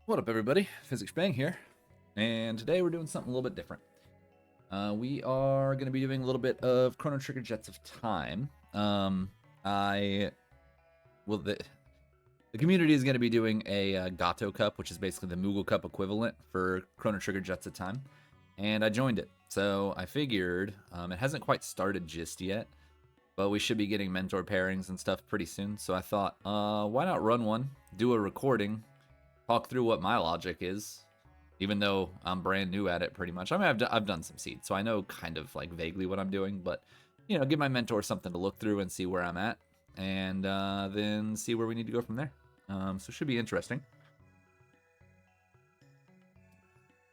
What up, everybody? Physics Bang here, and today we're doing something a little bit different. We are going to be doing a little bit of Chrono Trigger Jets of Time. I well, the community is going to be doing a Gato Cup, which is basically the Moogle Cup equivalent for Chrono Trigger Jets of Time, and I joined it. So I figured it hasn't quite started just yet, but we should be getting mentor pairings and stuff pretty soon. So I thought, why not run one, do a recording, talk through what my logic is, even though I'm brand new at it pretty much. I mean, I've done some seeds, so I know kind of like vaguely what I'm doing, but, you know, give my mentor something to look through and see where I'm at, and then see where we need to go from there. So it should be interesting.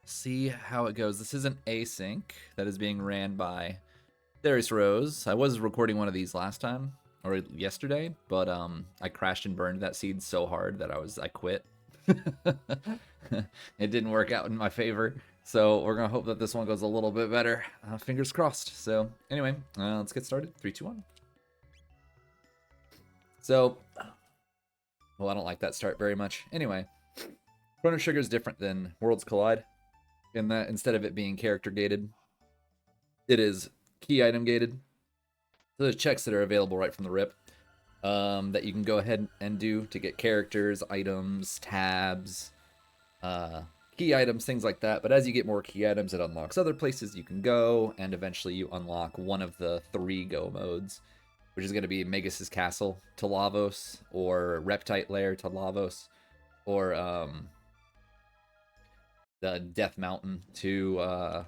See how it goes. This is an async that is being ran by Darius Rose. I was recording one of these last time, or yesterday, but I crashed and burned that seed so hard that I quit. It didn't work out in my favor, so we're gonna hope that this one goes a little bit better. Fingers crossed. So anyway, let's get started. 3, 2, 1. So, well, I don't like that start very much. Anyway, Chrono Trigger is different than Worlds Collide in that instead of it being character gated, it is key item gated. So there's checks that are available right from the rip that you can go ahead and do to get characters, items, tabs, key items, things like that. But as you get more key items, it unlocks other places you can go, and eventually you unlock one of the 3 go modes, which is going to be Magus' Castle to Lavos, or Reptite Lair to Lavos, or the Death Mountain to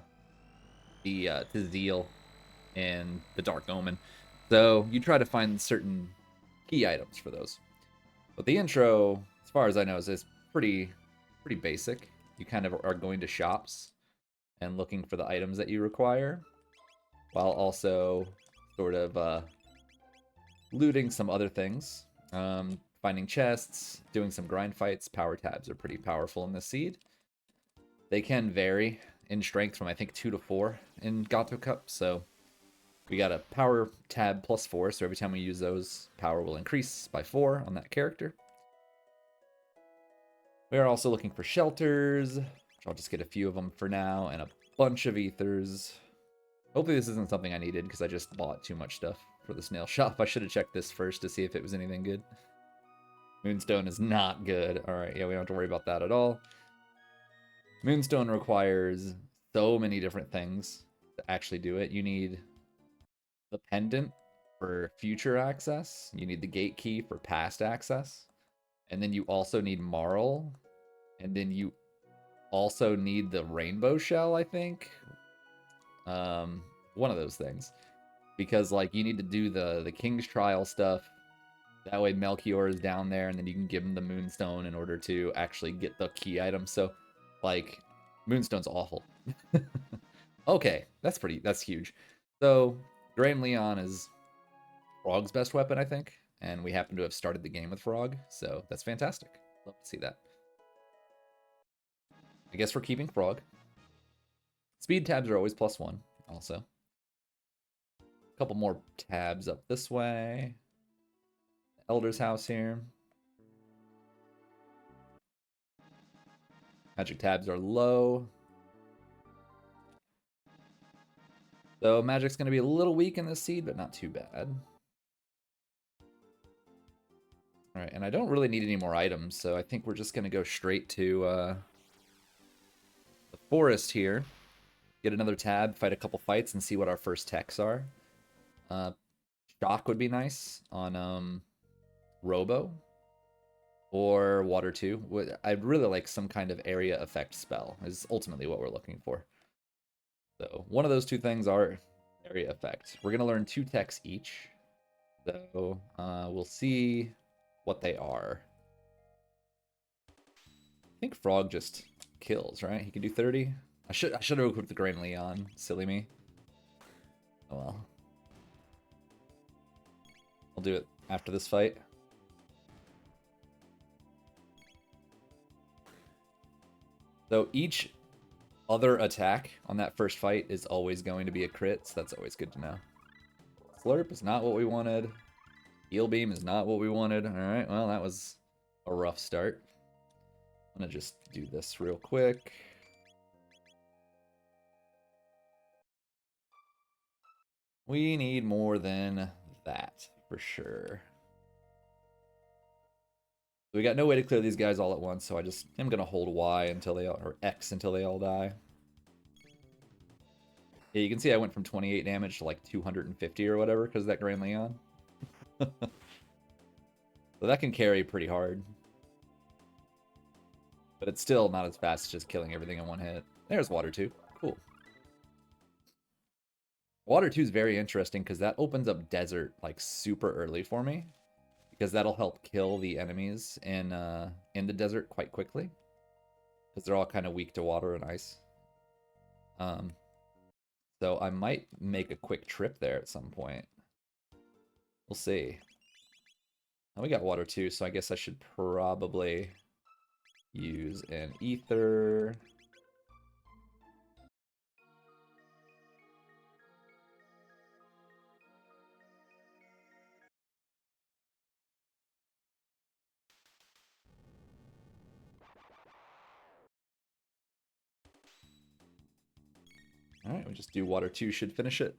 Zeal and the Dark Omen. So you try to find certain key items for those. But the intro, as far as I know, is pretty basic. You kind of are going to shops and looking for the items that you require, while also sort of looting some other things, finding chests, doing some grind fights. Power tabs are pretty powerful in this seed. They can vary in strength from, I think, 2 to 4 in Gato Cup, so we got a power tab plus 4, so every time we use those, power will increase by 4 on that character. We are also looking for shelters, which I'll just get a few of them for now, and a bunch of ethers. Hopefully this isn't something I needed, because I just bought too much stuff for the snail shop. I should have checked this first to see if it was anything good. Moonstone is not good. Alright, yeah, we don't have to worry about that at all. Moonstone requires so many different things to actually do it. You need the pendant for future access. You need the gate key for past access. And then you also need Marl. And then you also need the rainbow shell, I think. One of those things. Because, like, you need to do the King's Trial stuff. That way Melchior is down there, and then you can give him the Moonstone in order to actually get the key item. So, like, Moonstone's awful. Okay, that's huge. So, Graham Leon is Frog's best weapon, I think. And we happen to have started the game with Frog, so that's fantastic. Love to see that. I guess we're keeping Frog. Speed tabs are always +1, also. A couple more tabs up this way. Elder's house here. Magic tabs are low. So magic's going to be a little weak in this seed, but not too bad. Alright, and I don't really need any more items, so I think we're just going to go straight to the forest here. Get another tab, fight a couple fights, and see what our first techs are. Shock would be nice on Robo. Or Water 2. I'd really like some kind of area effect spell, is ultimately what we're looking for. So one of those 2 things are area effect. We're going to learn 2 techs each. So we'll see what they are. I think Frog just kills, right? He can do 30. I should have equipped the Grand Leon. Silly me. Oh well. I'll do it after this fight. So each other attack on that first fight is always going to be a crit, so that's always good to know. Slurp is not what we wanted. Heal Beam is not what we wanted. Alright, well, that was a rough start. I'm gonna just do this real quick. We need more than that, for sure. We got no way to clear these guys all at once, so I just am gonna hold Y until they all, or X until they all die. Yeah, you can see I went from 28 damage to like 250 or whatever because of that Grand Leon. So that can carry pretty hard. But it's still not as fast as just killing everything in one hit. There's Water 2. Cool. Water 2 is very interesting because that opens up Desert like super early for me. Because that'll help kill the enemies in the desert quite quickly. Because they're all kind of weak to water and ice. So I might make a quick trip there at some point. We'll see. Oh, we got Water 2, so I guess I should probably use an Ether. Alright, we just do Water 2 should finish it.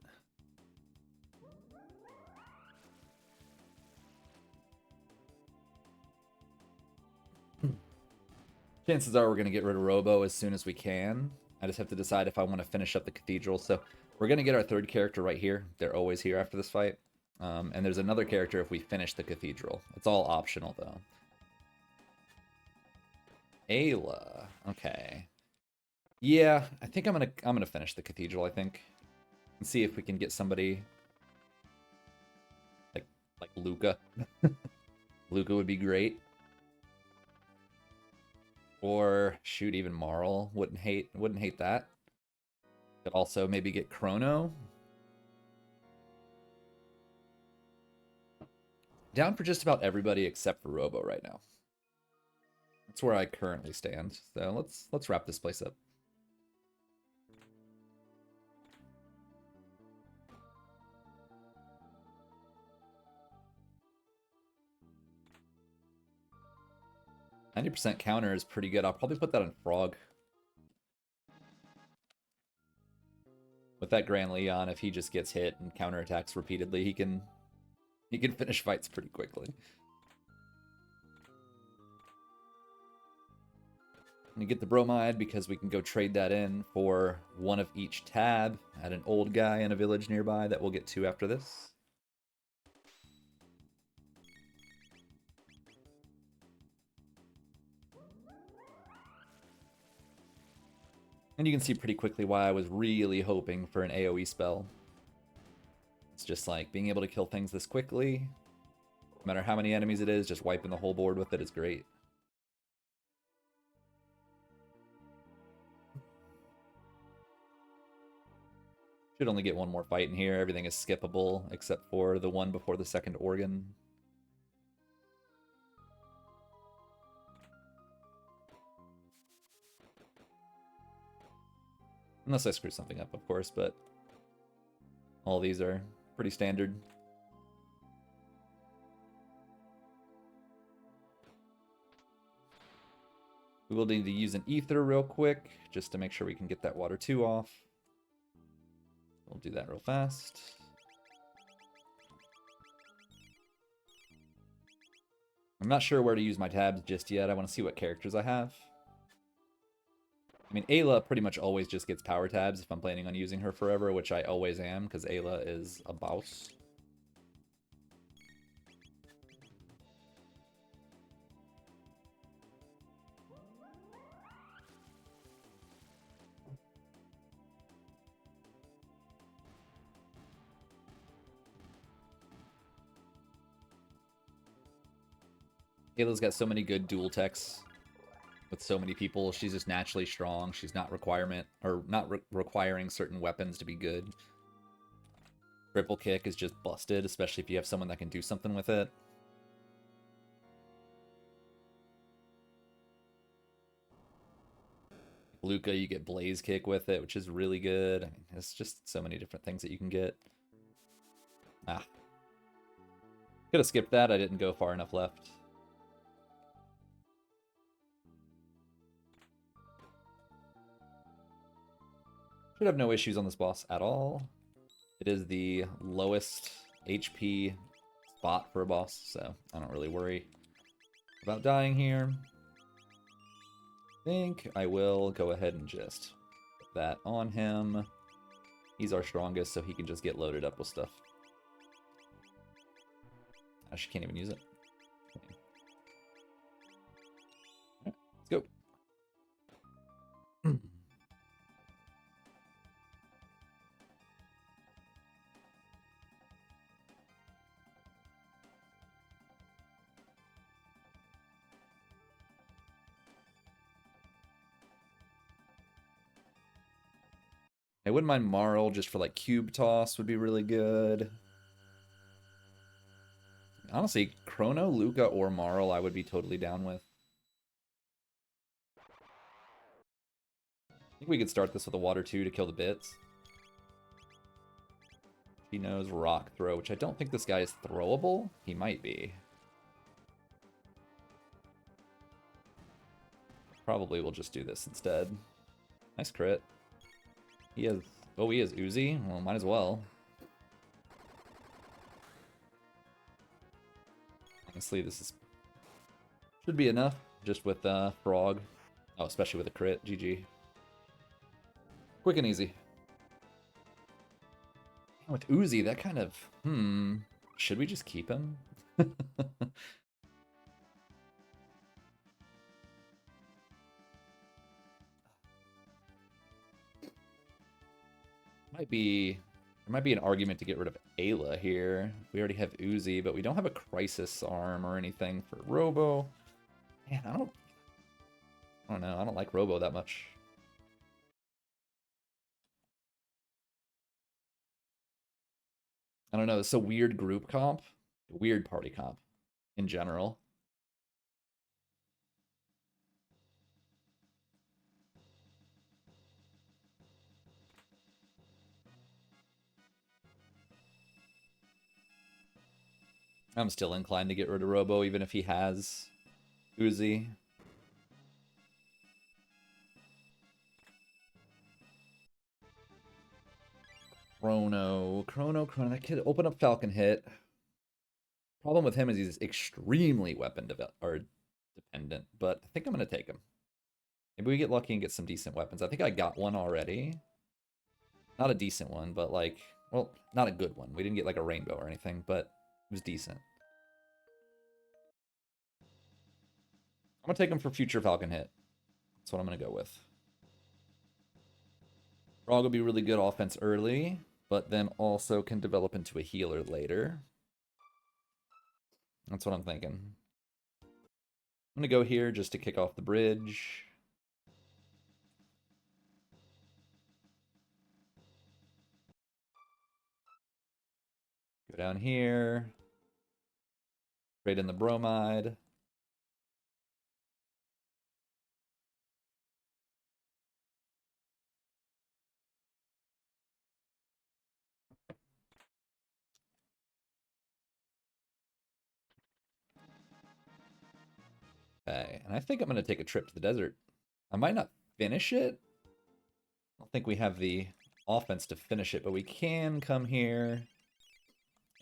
Chances are we're going to get rid of Robo as soon as we can. I just have to decide if I want to finish up the Cathedral. So we're going to get our third character right here. They're always here after this fight. And there's another character if we finish the Cathedral. It's all optional, though. Ayla. Okay. Yeah, I think I'm gonna finish the Cathedral, I think. And see if we can get somebody like Luca. Luca would be great. Or shoot, even Marl wouldn't hate that. Could also maybe get Chrono. Down for just about everybody except for Robo right now. That's where I currently stand. So let's wrap this place up. %90 counter is pretty good. I'll probably put that on Frog. With that Grand Leon, if he just gets hit and counterattacks repeatedly, he can finish fights pretty quickly. And you get the Bromide because we can go trade that in for one of each tab at an old guy in a village nearby that we'll get to after this. And you can see pretty quickly why I was really hoping for an AoE spell. It's just like being able to kill things this quickly, no matter how many enemies it is, just wiping the whole board with it is great. Should only get one more fight in here. Everything is skippable except for the one before the second organ. Unless I screw something up, of course, but all these are pretty standard. We will need to use an Ether real quick, just to make sure we can get that Water 2 off. We'll do that real fast. I'm not sure where to use my tabs just yet. I want to see what characters I have. I mean, Ayla pretty much always just gets power tabs if I'm planning on using her forever, which I always am, because Ayla is a boss. Ayla's got so many good dual techs with so many people. She's just naturally strong. She's not requiring certain weapons to be good. Triple kick is just busted, especially if you have someone that can do something with it. Luca, you get blaze kick with it, which is really good. I mean, it's just so many different things that you can get. Ah. Could have skipped that. I didn't go far enough left. Should have no issues on this boss at all. It is the lowest HP spot for a boss, so I don't really worry about dying here. I think I will go ahead and just put that on him. He's our strongest, so he can just get loaded up with stuff. I can't even use it. Right, let's go. I wouldn't mind Marl just for like cube toss would be really good. Honestly, Chrono, Luca, or Marl I would be totally down with. I think we could start this with a Water 2 to kill the bits. He knows Rock Throw, which I don't think this guy is throwable. He might be. Probably we'll just do this instead. Nice crit. He has... Oh, he has Uzi? Well, might as well. Honestly, this is... should be enough, just with Frog. Oh, especially with a crit. GG. Quick and easy. With Uzi, that kind of... Should we just keep him? There might be an argument to get rid of Ayla here. We already have Uzi, but we don't have a Crisis Arm or anything for Robo. Man, I don't know. I don't like Robo that much. I don't know. It's a weird group comp. Weird party comp in general. I'm still inclined to get rid of Robo, even if he has Uzi. Chrono. That could open up Falcon Hit. Problem with him is he's extremely weapon dependent, but I think I'm going to take him. Maybe we get lucky and get some decent weapons. I think I got one already. Not a decent one, but like, well, not a good one. We didn't get like a rainbow or anything, but it was decent. I'm going to take him for future Falcon Hit. That's what I'm going to go with. Frog will be really good offense early, but then also can develop into a healer later. That's what I'm thinking. I'm going to go here just to kick off the bridge. Go down here. Trade in the bromide. Okay, and I think I'm going to take a trip to the desert. I might not finish it. I don't think we have the offense to finish it, but we can come here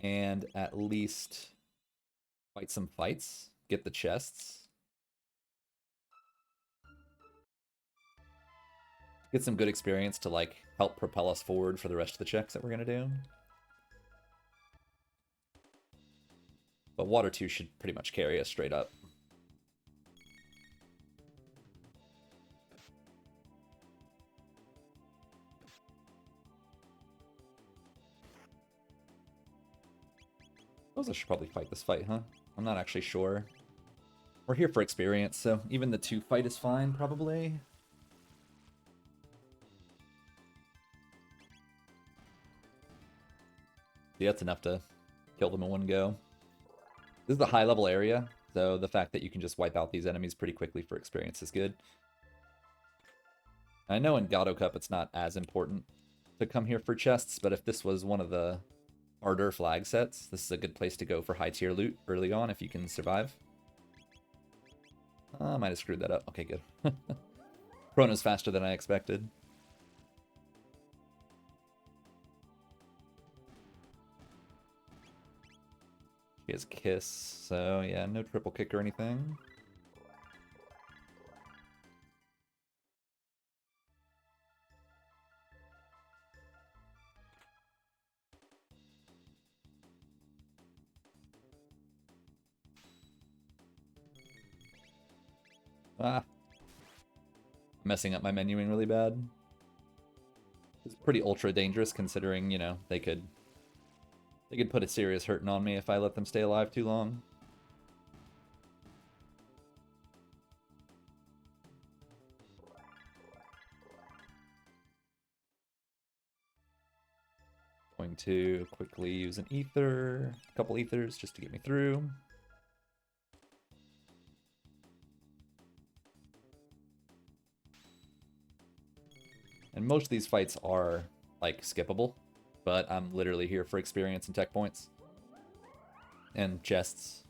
and at least fight some fights, get the chests. Get some good experience to like help propel us forward for the rest of the checks that we're going to do. But Water 2 should pretty much carry us straight up. I suppose I should probably fight this fight, huh? I'm not actually sure. We're here for experience, so even the 2 fight is fine, probably. Yeah, that's enough to kill them in one go. This is a high-level area, so the fact that you can just wipe out these enemies pretty quickly for experience is good. I know in Gato Cup it's not as important to come here for chests, but if this was one of the harder flag sets, this is a good place to go for high-tier loot early on if you can survive. I might have screwed that up. Okay, good. Chrono's faster than I expected. She has Kiss, so yeah, no triple kick or anything. Ah, messing up my menuing really bad. It's pretty ultra dangerous considering, you know, they could put a serious hurting on me if I let them stay alive too long. Going to quickly use an ether, a couple ethers just to get me through. And most of these fights are, like, skippable, but I'm literally here for experience and tech points. And chests.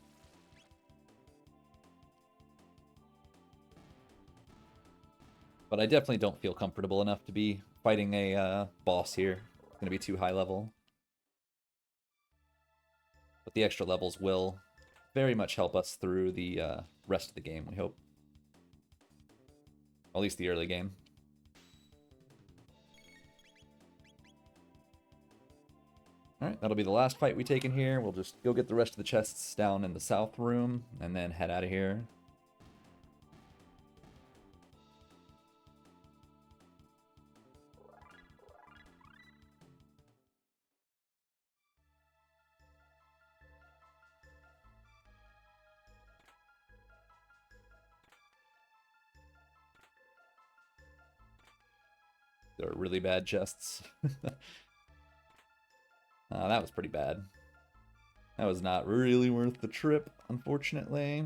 But I definitely don't feel comfortable enough to be fighting a boss here. It's going to be too high level. But the extra levels will very much help us through the rest of the game, we hope. At least the early game. Alright, that'll be the last fight we take in here. We'll just go get the rest of the chests down in the south room, and then head out of here. They're really bad chests. That was pretty bad. That was not really worth the trip, unfortunately.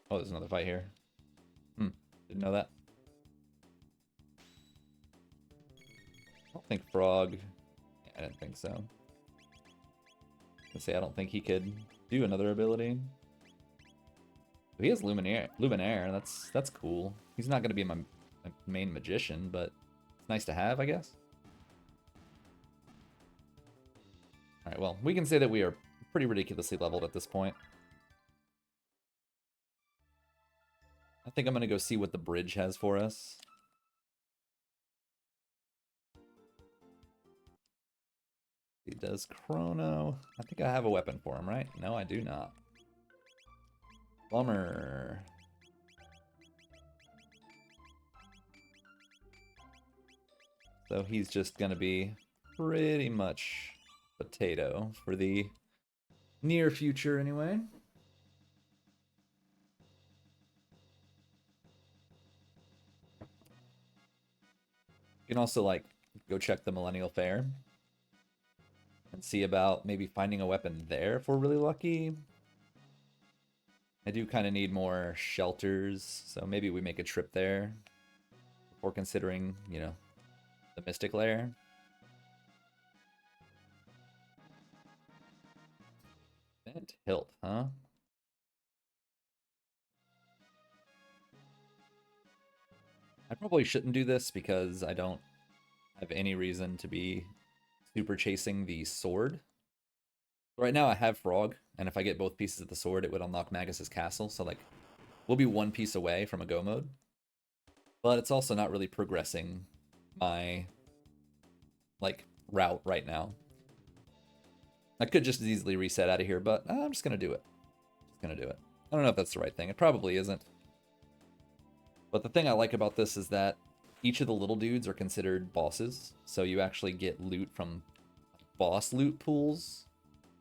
Oh, there's another fight here. Didn't know that. I don't think Frog... Yeah, I didn't think so. Let's say I don't think he could do another ability. But he has Luminaire. That's cool. He's not going to be my main magician, but it's nice to have, I guess. Alright, well, we can say that we are pretty ridiculously leveled at this point. I think I'm going to go see what the bridge has for us. He does Chrono. I think I have a weapon for him, right? No, I do not. Bummer. So he's just going to be pretty much potato for the near future anyway. You can also, like, go check the Millennial Fair and see about maybe finding a weapon there if we're really lucky. I do kind of need more shelters, so maybe we make a trip there before considering, you know, the Mystic Lair. Bent hilt, huh? I probably shouldn't do this because I don't have any reason to be super chasing the sword. Right now I have Frog, and if I get both pieces of the sword, it would unlock Magus's castle, so, like, we'll be one piece away from a go mode. But it's also not really progressing my, like, route right now. I could just as easily reset out of here, but I'm just going to do it. Just going to do it. I don't know if that's the right thing. It probably isn't. But the thing I like about this is that each of the little dudes are considered bosses, so you actually get loot from boss loot pools,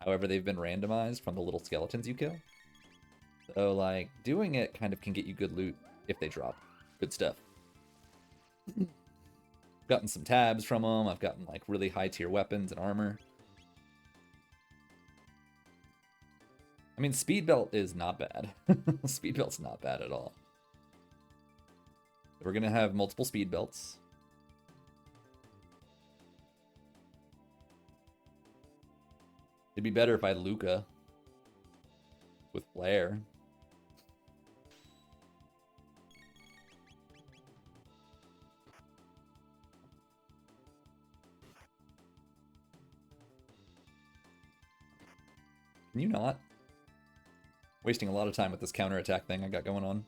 however they've been randomized from the little skeletons you kill. So, like, doing it kind of can get you good loot if they drop. Good stuff. Gotten some tabs from them. I've gotten, like, really high tier weapons and armor. I mean, Speed Belt is not bad. Speed Belt's not bad at all. We're going to have multiple Speed Belts. It'd be better if I had Luca with Flare. Can you not? Wasting a lot of time with this counterattack thing I got going on.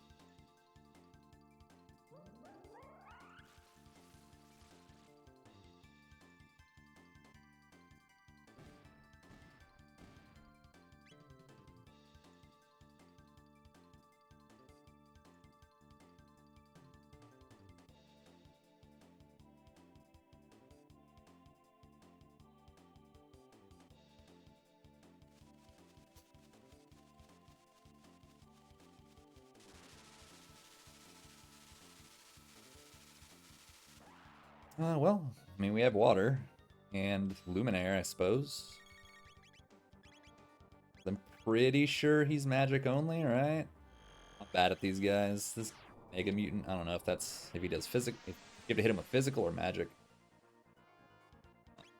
Well, I mean, we have water and Luminaire, I suppose. I'm pretty sure he's magic only, right? Not bad at these guys. This Mega Mutant, I don't know if he does physical, if you have to hit him with physical or magic.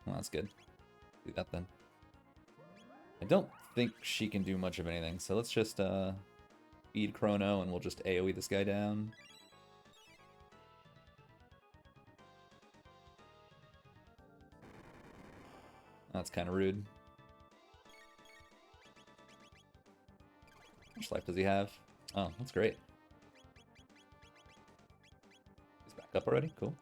Well, that's good. Do that then. I don't think she can do much of anything, so let's just feed Chrono and we'll just AoE this guy down. That's kind of rude. How much life does he have? Oh, that's great. He's back up already? Cool.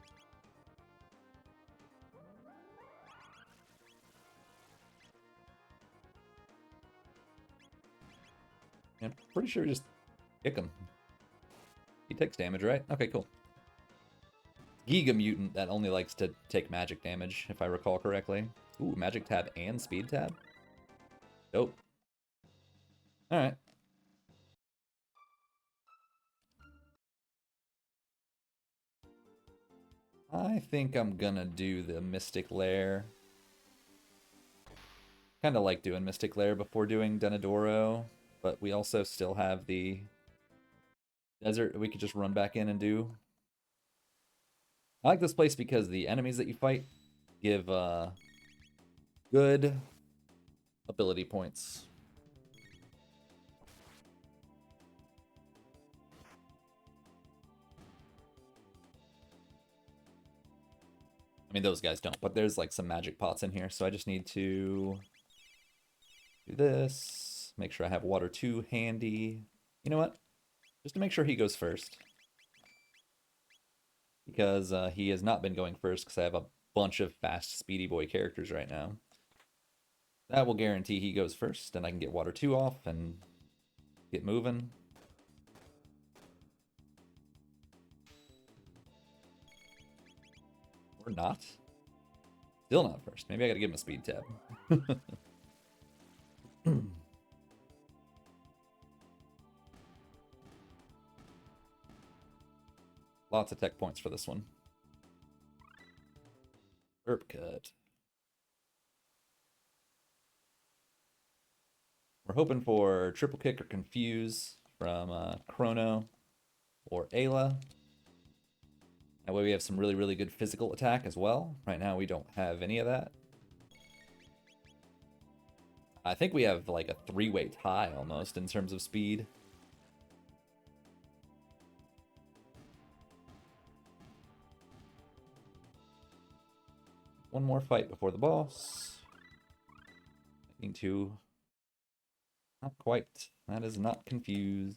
Yeah, I'm pretty sure we just kick him. He takes damage, right? Okay, cool. Giga Mutant that only likes to take magic damage, if I recall correctly. Ooh, magic tab and speed tab? Dope. Alright. I think I'm gonna do the Mystic Lair. Kind of like doing Mystic Lair before doing Denadoro, but we also still have the desert we could just run back in and do. I like this place because the enemies that you fight give good ability points. I mean, those guys don't, but there's like some magic pots in here, so I just need to do this. Make sure I have water 2 handy. You know what? Just to make sure he goes first. Because he has not been going first because I have a bunch of fast speedy boy characters right now. That will guarantee he goes first, and I can get water 2 off and get moving. Or not. Still not first. Maybe I gotta give him a speed tab. Lots of tech points for this one. Herb cut. We're hoping for triple kick or confuse from Chrono or Ayla. That way we have some really, really good physical attack as well. Right now we don't have any of that. I think we have like a 3-way tie almost in terms of speed. One more fight before the boss. I need to... Not quite. That is not confused.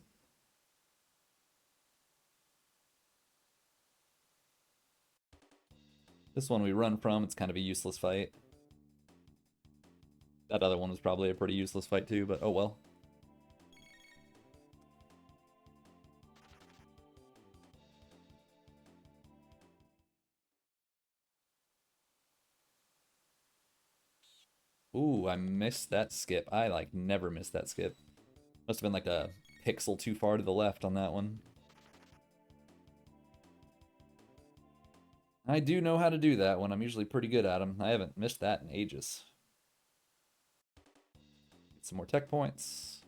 This one we run from. It's kind of a useless fight. That other one was probably a pretty useless fight too, but oh well. Ooh, I missed that skip. I like never missed that skip. Must have been like a pixel too far to the left on that one. I do know how to do that one. I'm usually pretty good at them. I haven't missed that in ages. Get some more tech points.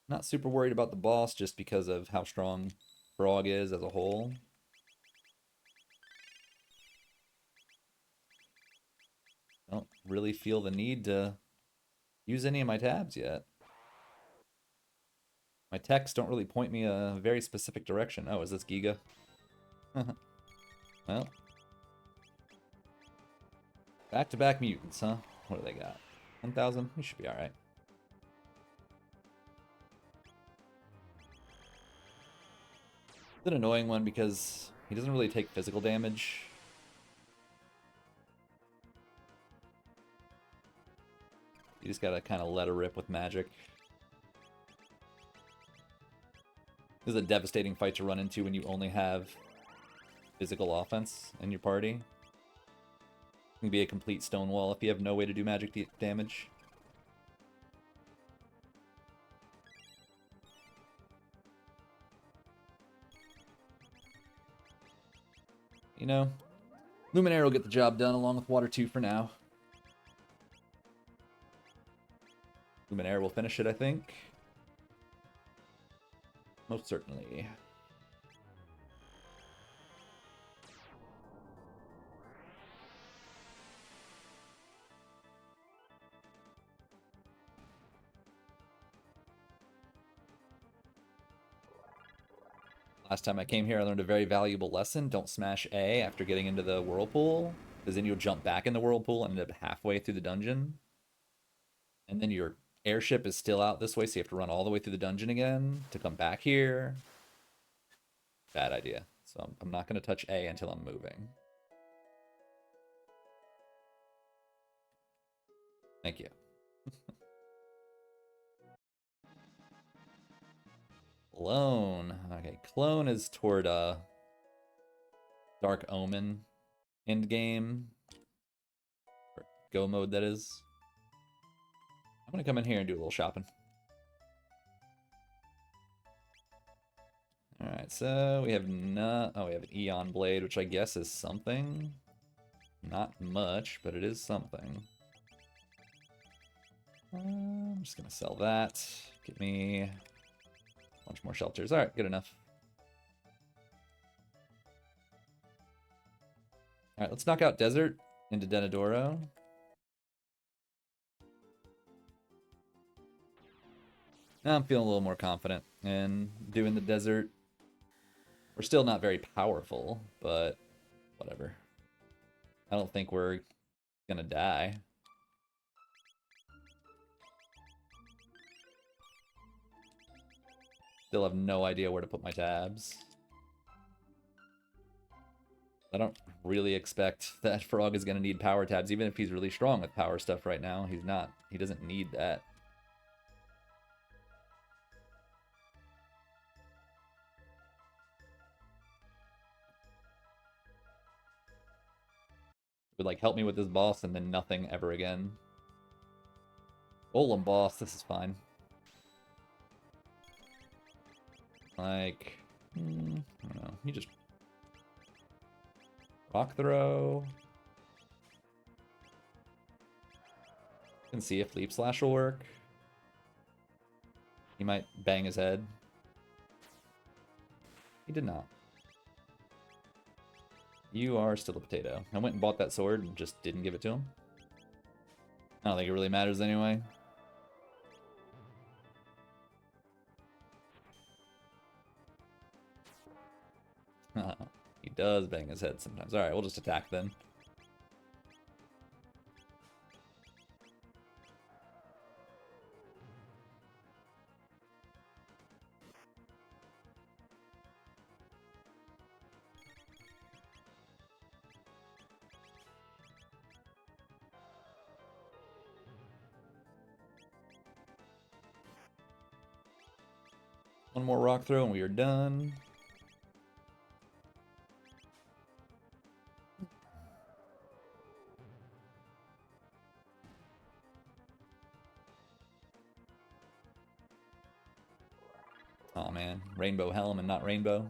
Not super worried about the boss just because of how strong Frog is as a whole. Don't really feel the need to use any of my tabs yet. My texts don't really point me a very specific direction. Oh, is this Giga? Well, back-to-back mutants, huh? What do they got? 1,000? We should be alright. It's an annoying one because he doesn't really take physical damage. You just gotta kind of let her rip with magic. This is a devastating fight to run into when you only have physical offense in your party. It can be a complete stonewall if you have no way to do magic damage. You know, Luminaire will get the job done along with Water 2 for now. Luminaire will finish it, I think. Most certainly. Last time I came here, I learned a very valuable lesson. Don't smash A after getting into the whirlpool, because then you'll jump back in the whirlpool and end up halfway through the dungeon. And then your airship is still out this way, so you have to run all the way through the dungeon again to come back here. Bad idea. So I'm not going to touch A until I'm moving. Thank you. Clone. Okay, Clone is toward Dark Omen end game. Or go mode, that is. I'm going to come in here and do a little shopping. Alright, so we have we have an Eon Blade, which I guess is something. Not much, but it is something. I'm just gonna sell that. Get me a bunch more shelters. Alright, good enough. Alright, let's knock out Desert into Denadoro. Now I'm feeling a little more confident in doing the Desert. We're still not very powerful, but whatever. I don't think we're gonna die. Still have no idea where to put my tabs. I don't really expect that Frog is going to need power tabs, even if he's really strong with power stuff right now. He's not. He doesn't need that. It would like help me with this boss and then nothing ever again. Golem boss, this is fine. Like, I don't know. You just rock throw. And see if Leap Slash will work. He might bang his head. He did not. You are still a potato. I went and bought that sword and just didn't give it to him. I don't think it really matters anyway. He does bang his head sometimes. Alright, we'll just attack then. One more rock throw and we are done. Oh man, Rainbow Helm and not Rainbow.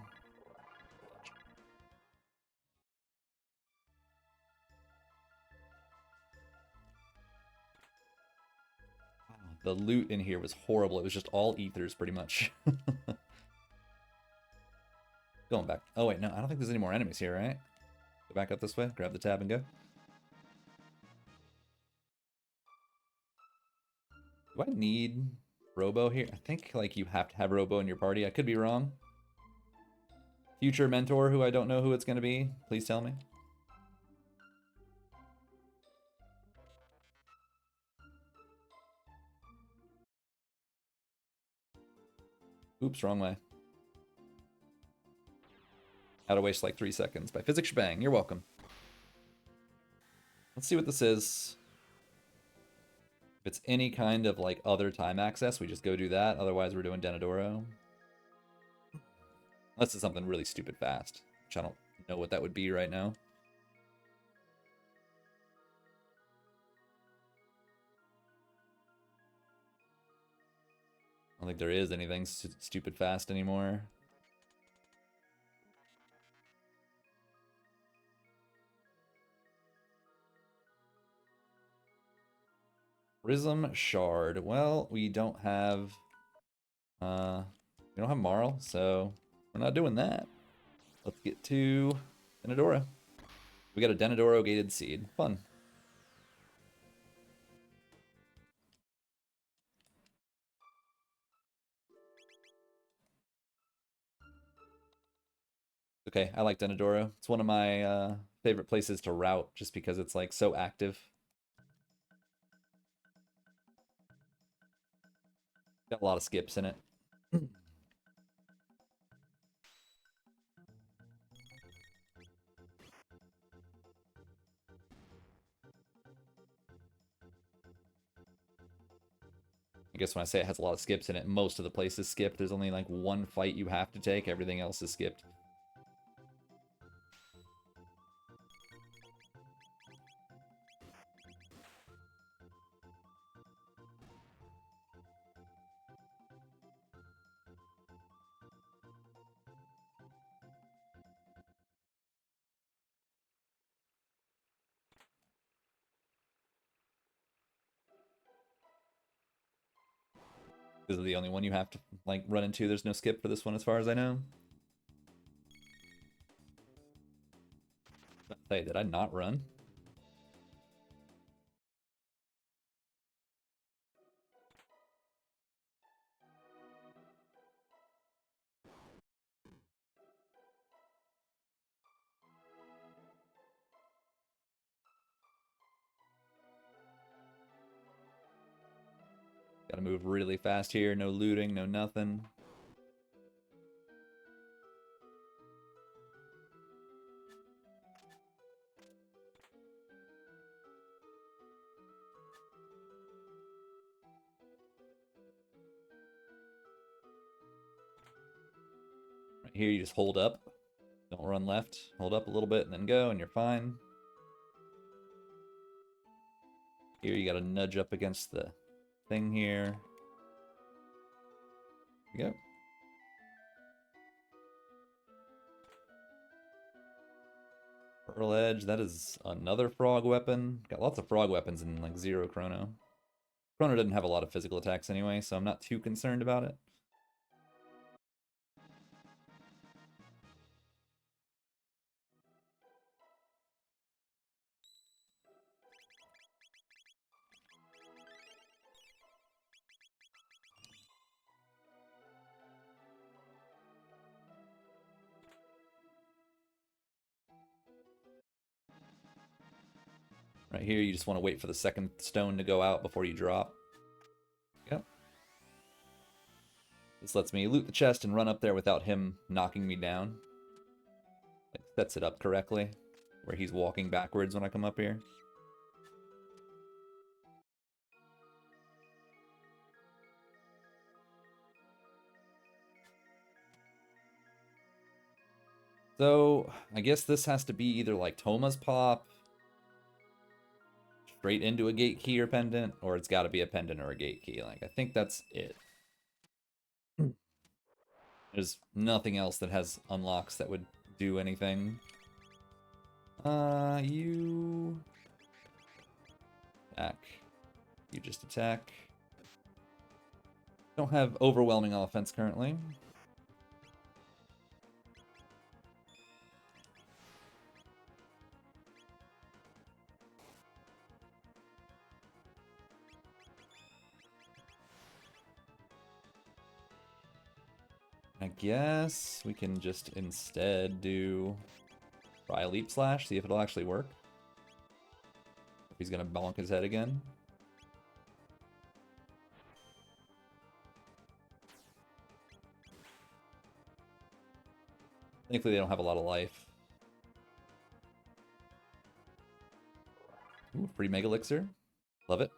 the loot in here was horrible. It was just all ethers, pretty much. Going back. Oh, wait, no, I don't think there's any more enemies here, right? Go back up this way, grab the tab and go. Do I need Robo here? I think, like, you have to have Robo in your party. I could be wrong. Future mentor who I don't know who it's going to be, please tell me. Oops, wrong way. How to waste like 3 seconds by Physics Shebang. You're welcome. Let's see what this is. If it's any kind of like other time access, we just go do that. Otherwise, we're doing Denadoro. Unless it's something really stupid fast, which I don't know what that would be right now. I don't think there is anything stupid fast anymore. Prism Shard. Well, we don't have Marl, so we're not doing that. Let's get to Denadoro. We got a Denadoro gated seed. Fun. Okay, I like Denadoro. It's one of my favorite places to route just because it's like so active. Got a lot of skips in it. I guess when I say it has a lot of skips in it, most of the place is skipped. There's only like one fight you have to take. Everything else is skipped. This is the only one you have to like run into. There's no skip for this one as far as I know. Hey, did I not run? Gotta move really fast here. No looting, no nothing. Right here, you just hold up. Don't run left. Hold up a little bit and then go, and you're fine. Here, you gotta nudge up against the thing here. There we go. Pearl Edge, that is another frog weapon. Got lots of frog weapons in like Zero Chrono. Chrono doesn't have a lot of physical attacks anyway, so I'm not too concerned about it. Right here, you just want to wait for the second stone to go out before you drop. Yep. This lets me loot the chest and run up there without him knocking me down. Like, sets it up correctly, where he's walking backwards when I come up here. So, I guess this has to be either like Toma's Pop, straight into a gate key or pendant, or it's got to be a pendant or a gate key. Like, I think that's it. There's nothing else that has unlocks that would do anything. You attack. You just attack. Don't have overwhelming offense currently. I guess we can just instead try a leap slash, see if it'll actually work. If he's gonna bonk his head again. Thankfully they don't have a lot of life. Ooh, free Mega Elixir. Love it.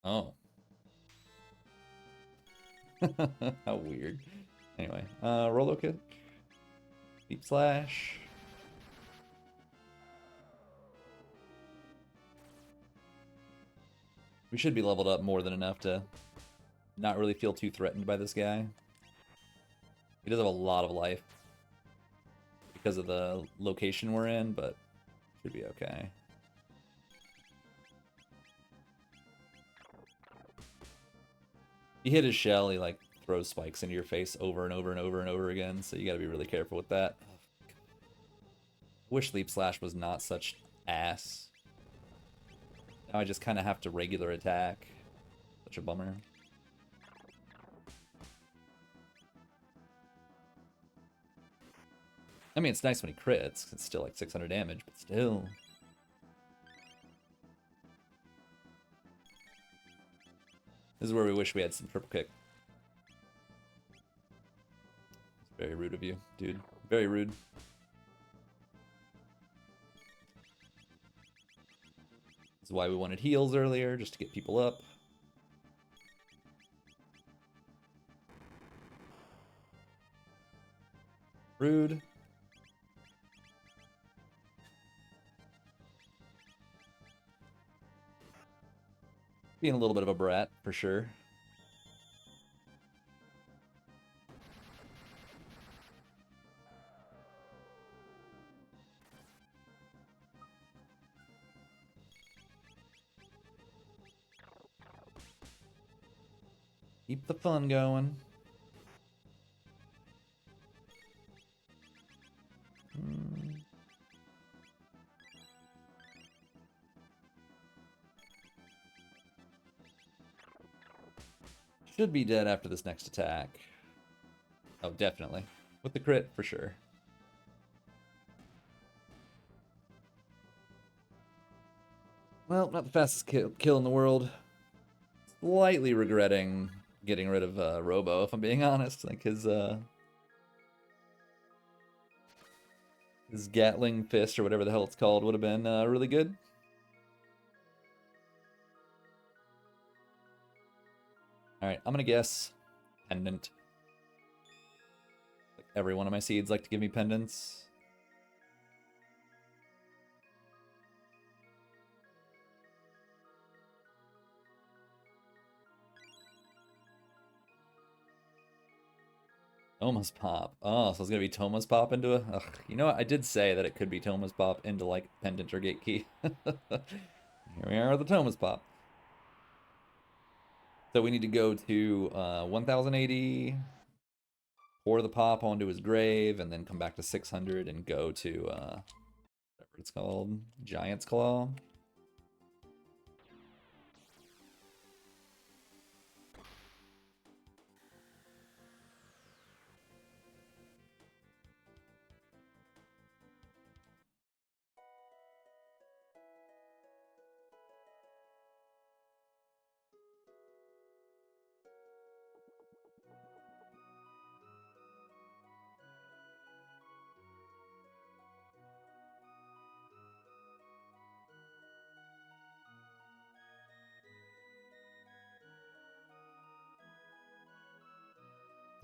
Oh. How weird. Anyway, Rolo Kick. Deep Slash. We should be leveled up more than enough to not really feel too threatened by this guy. He does have a lot of life because of the location we're in, but should be okay. He hit his shell, he like throws spikes into your face over and over and over and over again, so you gotta be really careful with that. Wish Leap Slash was not such ass. Now I just kind of have to regular attack. Such a bummer. I mean, it's nice when he crits. It's still like 600 damage, but still. This is where we wish we had some triple kick. It's very rude of you, dude. Very rude. This is why we wanted heals earlier, just to get people up. Rude. Being a little bit of a brat, for sure. Keep the fun going. Should be dead after this next attack. Oh, definitely. With the crit, for sure. Well, not the fastest kill in the world. Slightly regretting getting rid of Robo, if I'm being honest. Like his Gatling Fist, or whatever the hell it's called, would have been really good. Alright, I'm gonna guess Pendant. Like every one of my seeds like to give me pendants. Toma's Pop. Oh, so it's gonna be Toma's Pop into a... Ugh. You know what? I did say that it could be Toma's Pop into, like, Pendant or Gate Key. Here we are with the Toma's Pop. So we need to go to 1080, pour the pop onto his grave, and then come back to 600 and go to whatever it's called, Giant's Claw.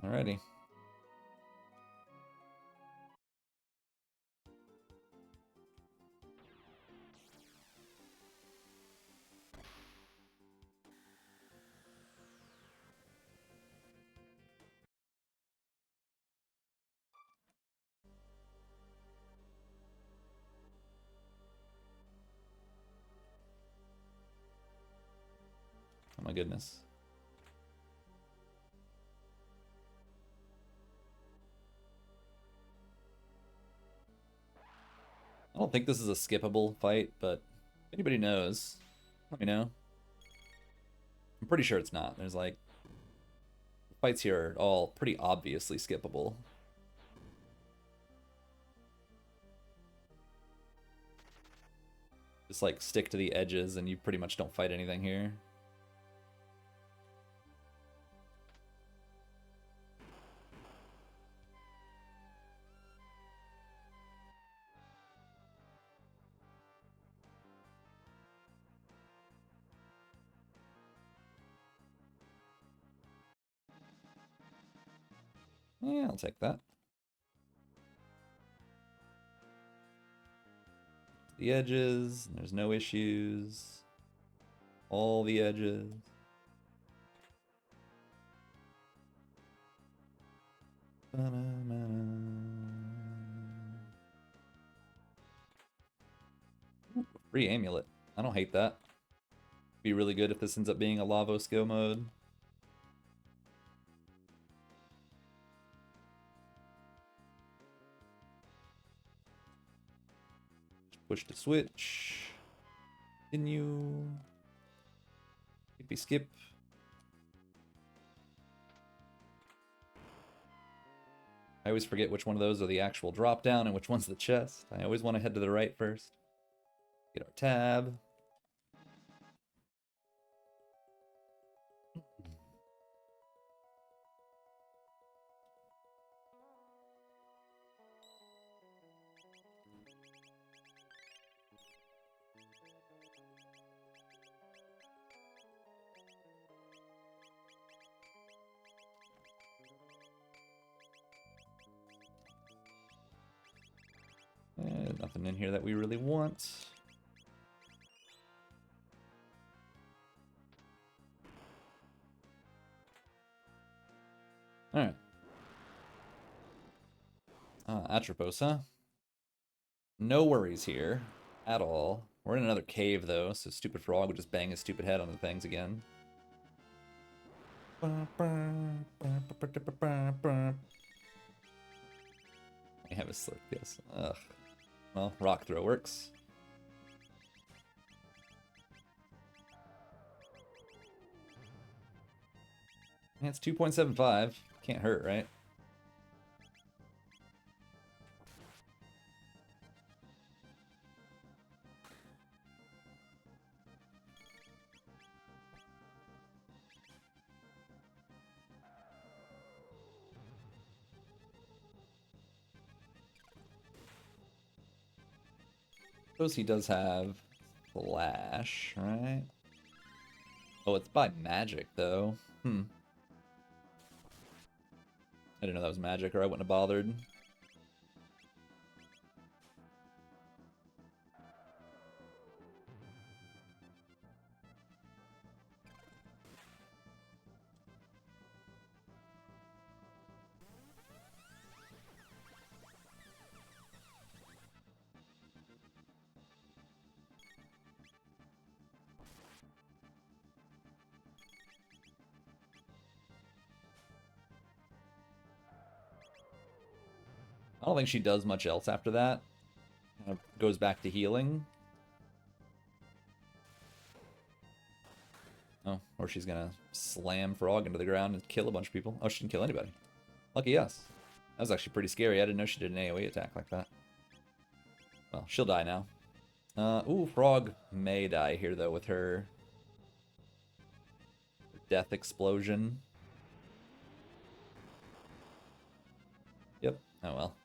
Alrighty. Oh my goodness. I don't think this is a skippable fight, but if anybody knows, let me know. I'm pretty sure it's not. There's like, the fights here are all pretty obviously skippable. Just like stick to the edges and you pretty much don't fight anything here. Yeah, I'll take that. The edges, there's no issues. All the edges. Free amulet. I don't hate that. Be really good if this ends up being a Lavo skill mode. Push to switch. Continue. Skippy skip. I always forget which one of those are the actual drop down and which one's the chest. I always want to head to the right first. Get our tab. Nothing in here that we really want. Alright. Atropos, huh? No worries here at all. We're in another cave, though, so Stupid Frog would just bang his stupid head on the things again. I have a slip, yes. Ugh. Well, rock throw works. Yeah, it's 2.75. Can't hurt, right? Suppose he does have Flash, right? Oh, it's by magic, though. I didn't know that was magic, or I wouldn't have bothered. I don't think she does much else after that. Goes back to healing. Oh, or she's gonna slam Frog into the ground and kill a bunch of people. Oh, she didn't kill anybody. Lucky us. That was actually pretty scary. I didn't know she did an AoE attack like that. Well, she'll die now. Ooh, Frog may die here, though, with her death explosion. Yep. Oh, well.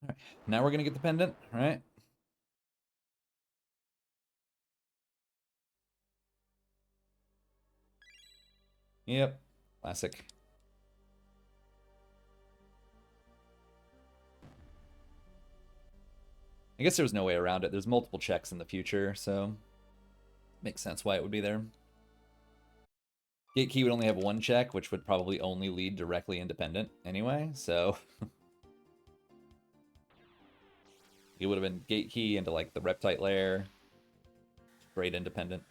Alright, now we're gonna get the pendant, right? Yep. Classic. I guess there was no way around it. There's multiple checks in the future, so makes sense why it would be there. Gate key would only have one check, which would probably only lead directly independent anyway, so He would have been gate key into like the Reptite lair. Great independent.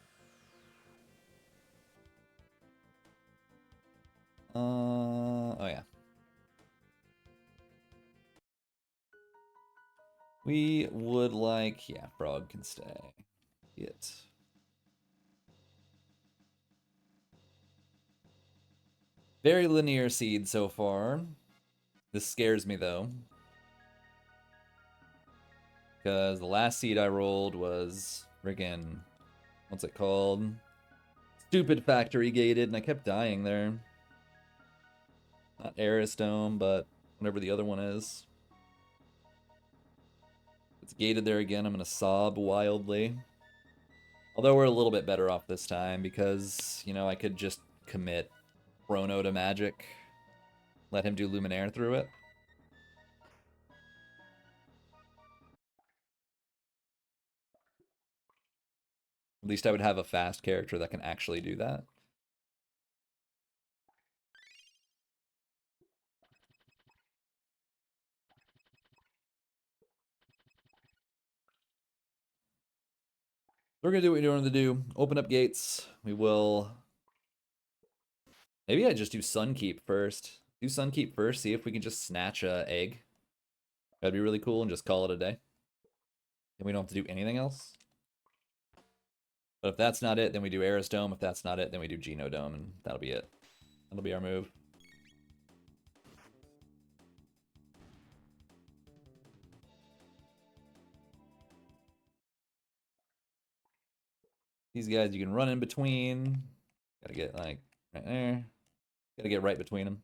Oh yeah. We would like, yeah, Frog can stay. It. Very linear seed so far. This scares me though. Because the last seed I rolled was friggin', what's it called? Stupid factory gated, and I kept dying there. Not Aerostome, but whatever the other one is. It's gated there again. I'm going to sob wildly. Although we're a little bit better off this time because, you know, I could just commit Chrono to magic. Let him do Luminaire through it. At least I would have a fast character that can actually do that. We're going to do what we wanted to do. Open up gates. We will... Maybe I just do Sunkeep first. Do Sunkeep first, see if we can just snatch a egg. That'd be really cool and just call it a day. And we don't have to do anything else. But if that's not it, then we do Aerostome. If that's not it, then we do Genodome, and that'll be it. That'll be our move. These guys you can run in between. Gotta get like right there. Gotta get right between them.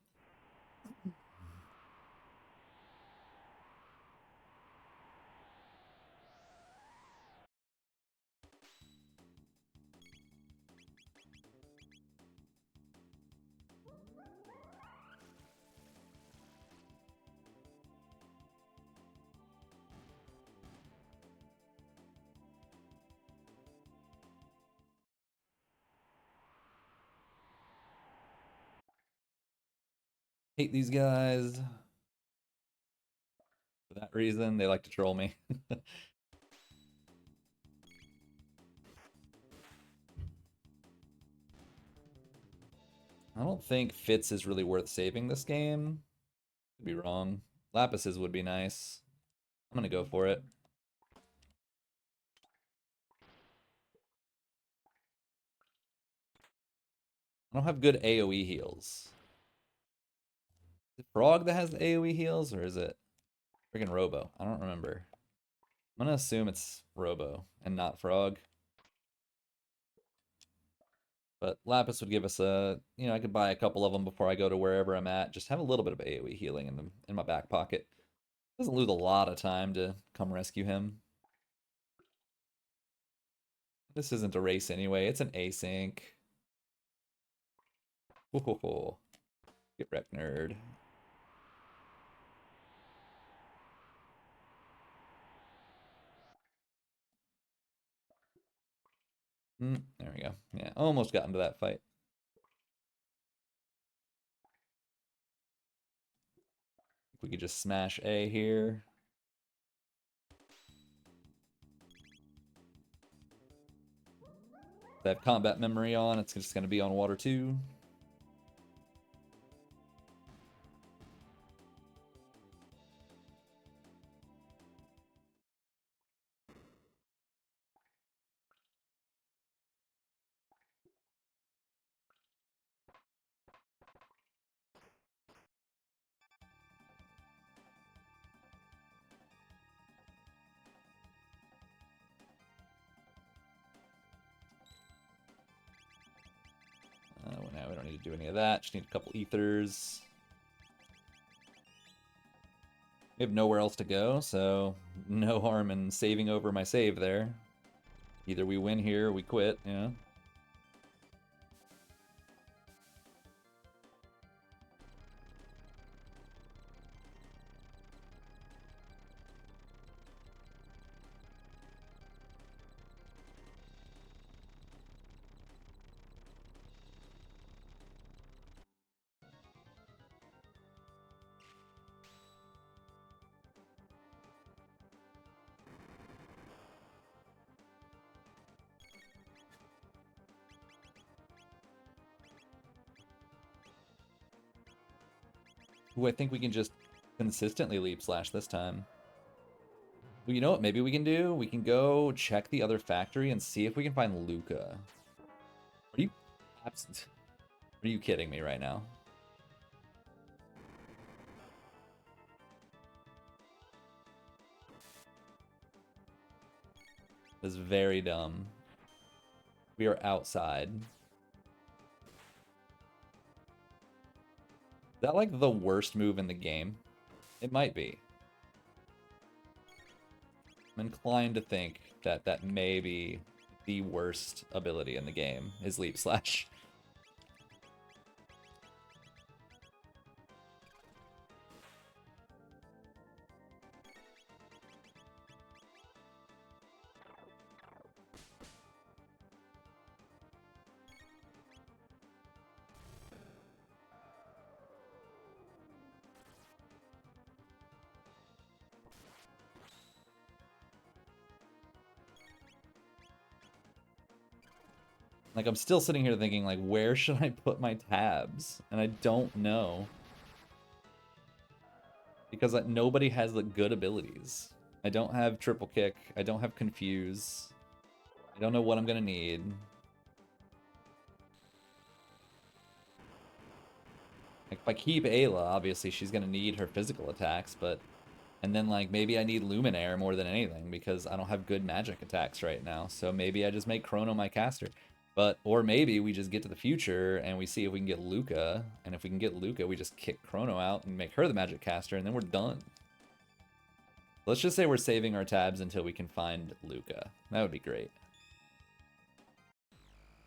Hate these guys. For that reason, they like to troll me. I don't think Fitz is really worth saving this game. Could be wrong. Lapises would be nice. I'm gonna go for it. I don't have good AoE heals. Is it Frog that has the AoE heals, or is it friggin' Robo? I don't remember. I'm gonna assume it's Robo and not Frog. But Lapis would give us a, you know, I could buy a couple of them before I go to wherever I'm at. Just have a little bit of AoE healing in my back pocket. Doesn't lose a lot of time to come rescue him. This isn't a race anyway. It's an async. Whoa. Get wrecked, nerd. There we go. Yeah, almost got into that fight. If we could just smash A here. If I have combat memory on, it's just going to be on water 2. Well, now we don't need to do any of that. Just need a couple ethers. We have nowhere else to go, so no harm in saving over my save there. Either we win here or we quit, yeah. Ooh, I think we can just consistently leap slash this time. Well, you know what maybe we can do? We can go check the other factory and see if we can find Luca. Are you absent? Are you kidding me right now? This is very dumb. We are outside. Is that like the worst move in the game? It might be. I'm inclined to think that that may be the worst ability in the game, is Leap Slash. Like, I'm still sitting here thinking, like, where should I put my tabs? And I don't know. Because like, nobody has the good abilities. I don't have Triple Kick. I don't have Confuse. I don't know what I'm gonna need. Like, if I keep Ayla, obviously she's gonna need her physical attacks, but... And then, like, maybe I need Luminaire more than anything, because I don't have good magic attacks right now. So maybe I just make Chrono my caster. But, or maybe we just get to the future and we see if we can get Luca. And if we can get Luca, we just kick Chrono out and make her the magic caster, and then we're done. Let's just say we're saving our tabs until we can find Luca. That would be great.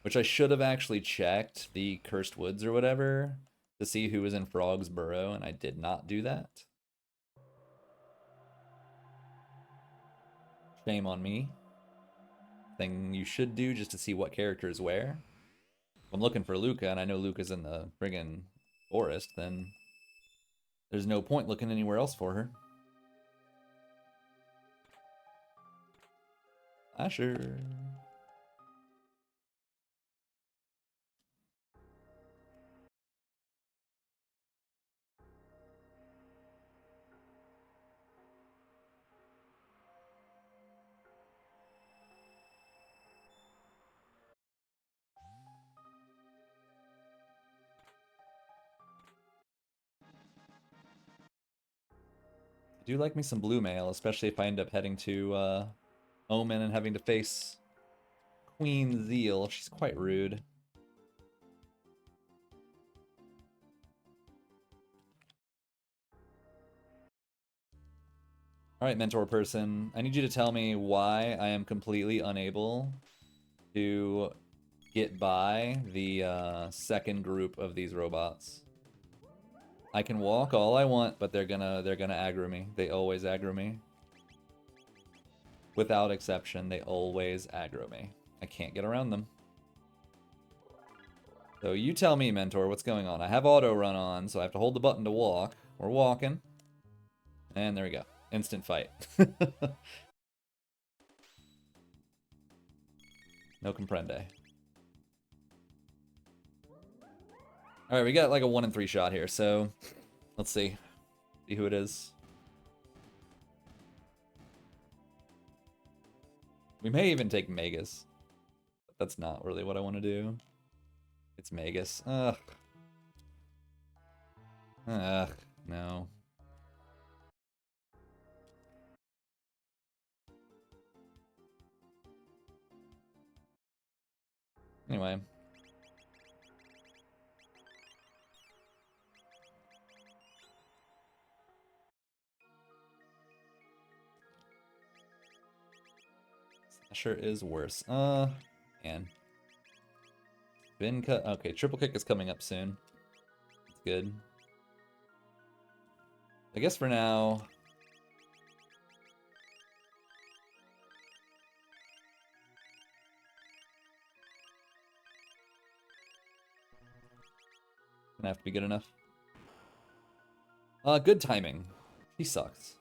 Which I should have actually checked the Cursed Woods or whatever to see who was in Frog's Burrow, and I did not do that. Shame on me. Thing you should do just to see what character is where. If I'm looking for Luca and I know Luca's in the friggin' forest, then there's no point looking anywhere else for her. Asher. I do like me some blue mail, especially if I end up heading to Omen and having to face Queen Zeal. She's quite rude. Alright, mentor person. I need you to tell me why I am completely unable to get by the second group of these robots. I can walk all I want, but they're gonna aggro me. They always aggro me. Without exception, they always aggro me. I can't get around them. So you tell me, mentor, what's going on? I have auto run on, so I have to hold the button to walk. We're walking. And there we go. Instant fight. No comprende. Alright, we got like a 1 in 3 shot here, so let's see. See who it is. We may even take Magus. But that's not really what I want to do. It's Magus. Ugh. Ugh, no. Anyway. Sure is worse. Man. Been cut. Okay, triple kick is coming up soon. It's good. I guess for now. Gonna have to be good enough. Good timing. He sucks.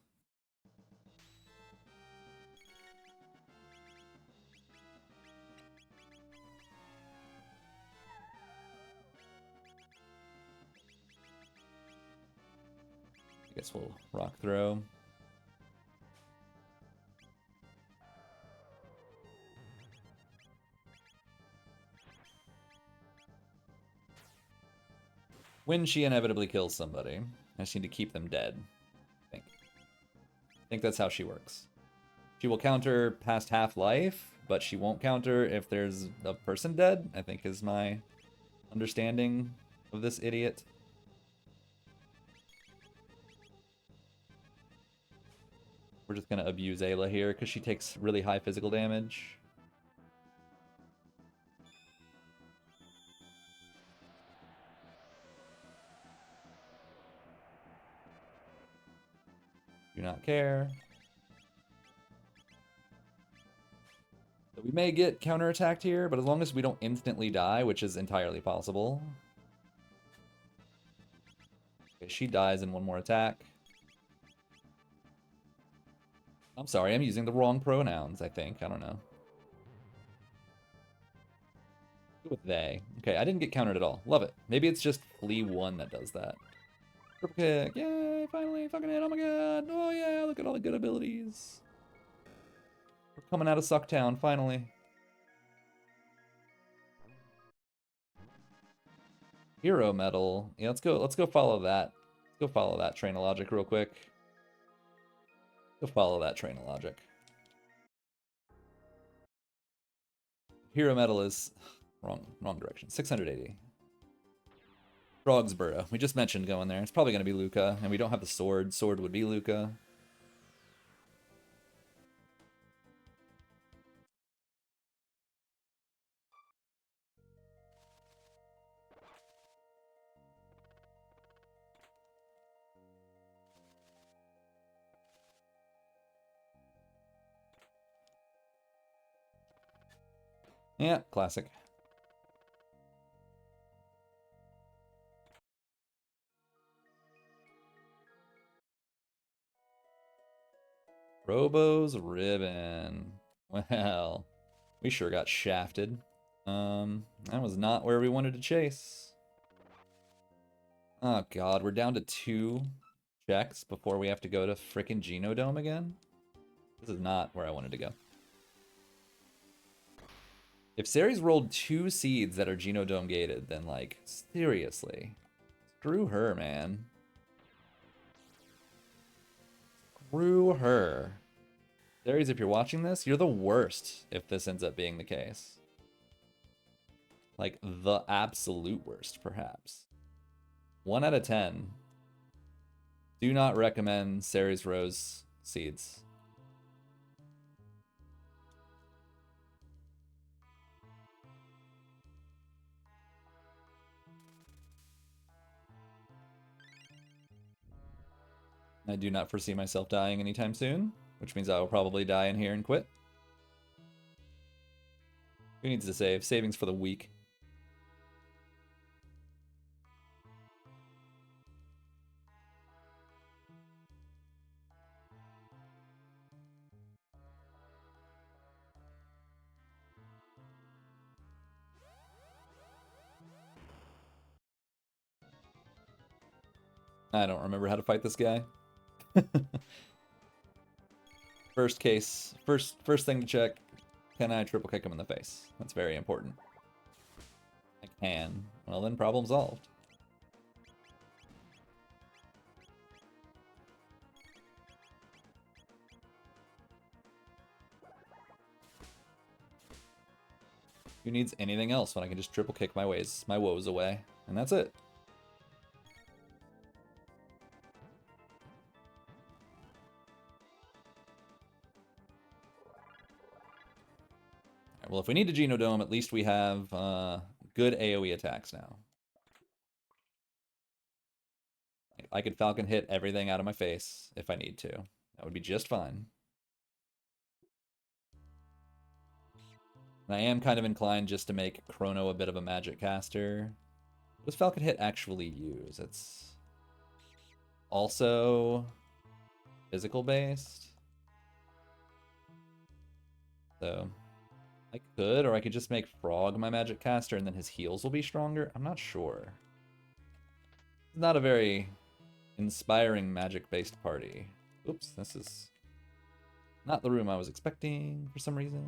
Guess we'll rock throw. When she inevitably kills somebody, I just need to keep them dead. I think that's how she works. She will counter past half-life, but she won't counter if there's a person dead, I think is my understanding of this idiot. We're just going to abuse Ayla here because she takes really high physical damage. Do not care. So we may get counterattacked here, but as long as we don't instantly die, which is entirely possible. Okay, she dies in one more attack. I'm sorry, I'm using the wrong pronouns, I think. I don't know. Go with they. Okay, I didn't get countered at all. Love it. Maybe it's just Flea 1 that does that. Triple kick. Yay, finally. Fucking hit. Oh my god. Oh yeah, look at all the good abilities. We're coming out of Sucktown, finally. Hero medal. Yeah, let's go follow that. Let's go follow that train of logic real quick. Go follow that train of logic. Hero medal is wrong direction. 680. Frogsboro. We just mentioned going there. It's probably going to be Luca, and we don't have the sword. Sword would be Luca. Yeah, classic. Robo's ribbon. Well, we sure got shafted. That was not where we wanted to chase. Oh god, we're down to 2 checks before we have to go to frickin' Genodome again? This is not where I wanted to go. If Ceres rolled 2 seeds that are Genodome gated, then like, seriously. Screw her, man. Screw her. Ceres, if you're watching this, you're the worst if this ends up being the case. Like, the absolute worst, perhaps. 1 out of 10. Do not recommend Ceres Rose seeds. I do not foresee myself dying anytime soon, which means I will probably die in here and quit. Who needs to save? Savings for the week. I don't remember how to fight this guy. First thing to check, can I triple kick him in the face? That's very important. I can. Well then, problem solved. Who needs anything else when I can just triple kick my woes away? And that's it. Well, if we need a Genodome, at least we have good AoE attacks now. I could Falcon hit everything out of my face if I need to. That would be just fine. And I am kind of inclined just to make Chrono a bit of a magic caster. What does Falcon hit actually use? It's also physical based. So I could, or I could just make Frog my magic caster and then his heals will be stronger. I'm not sure. Not a very Inspiring magic-based party. Oops, this is not the room I was expecting for some reason.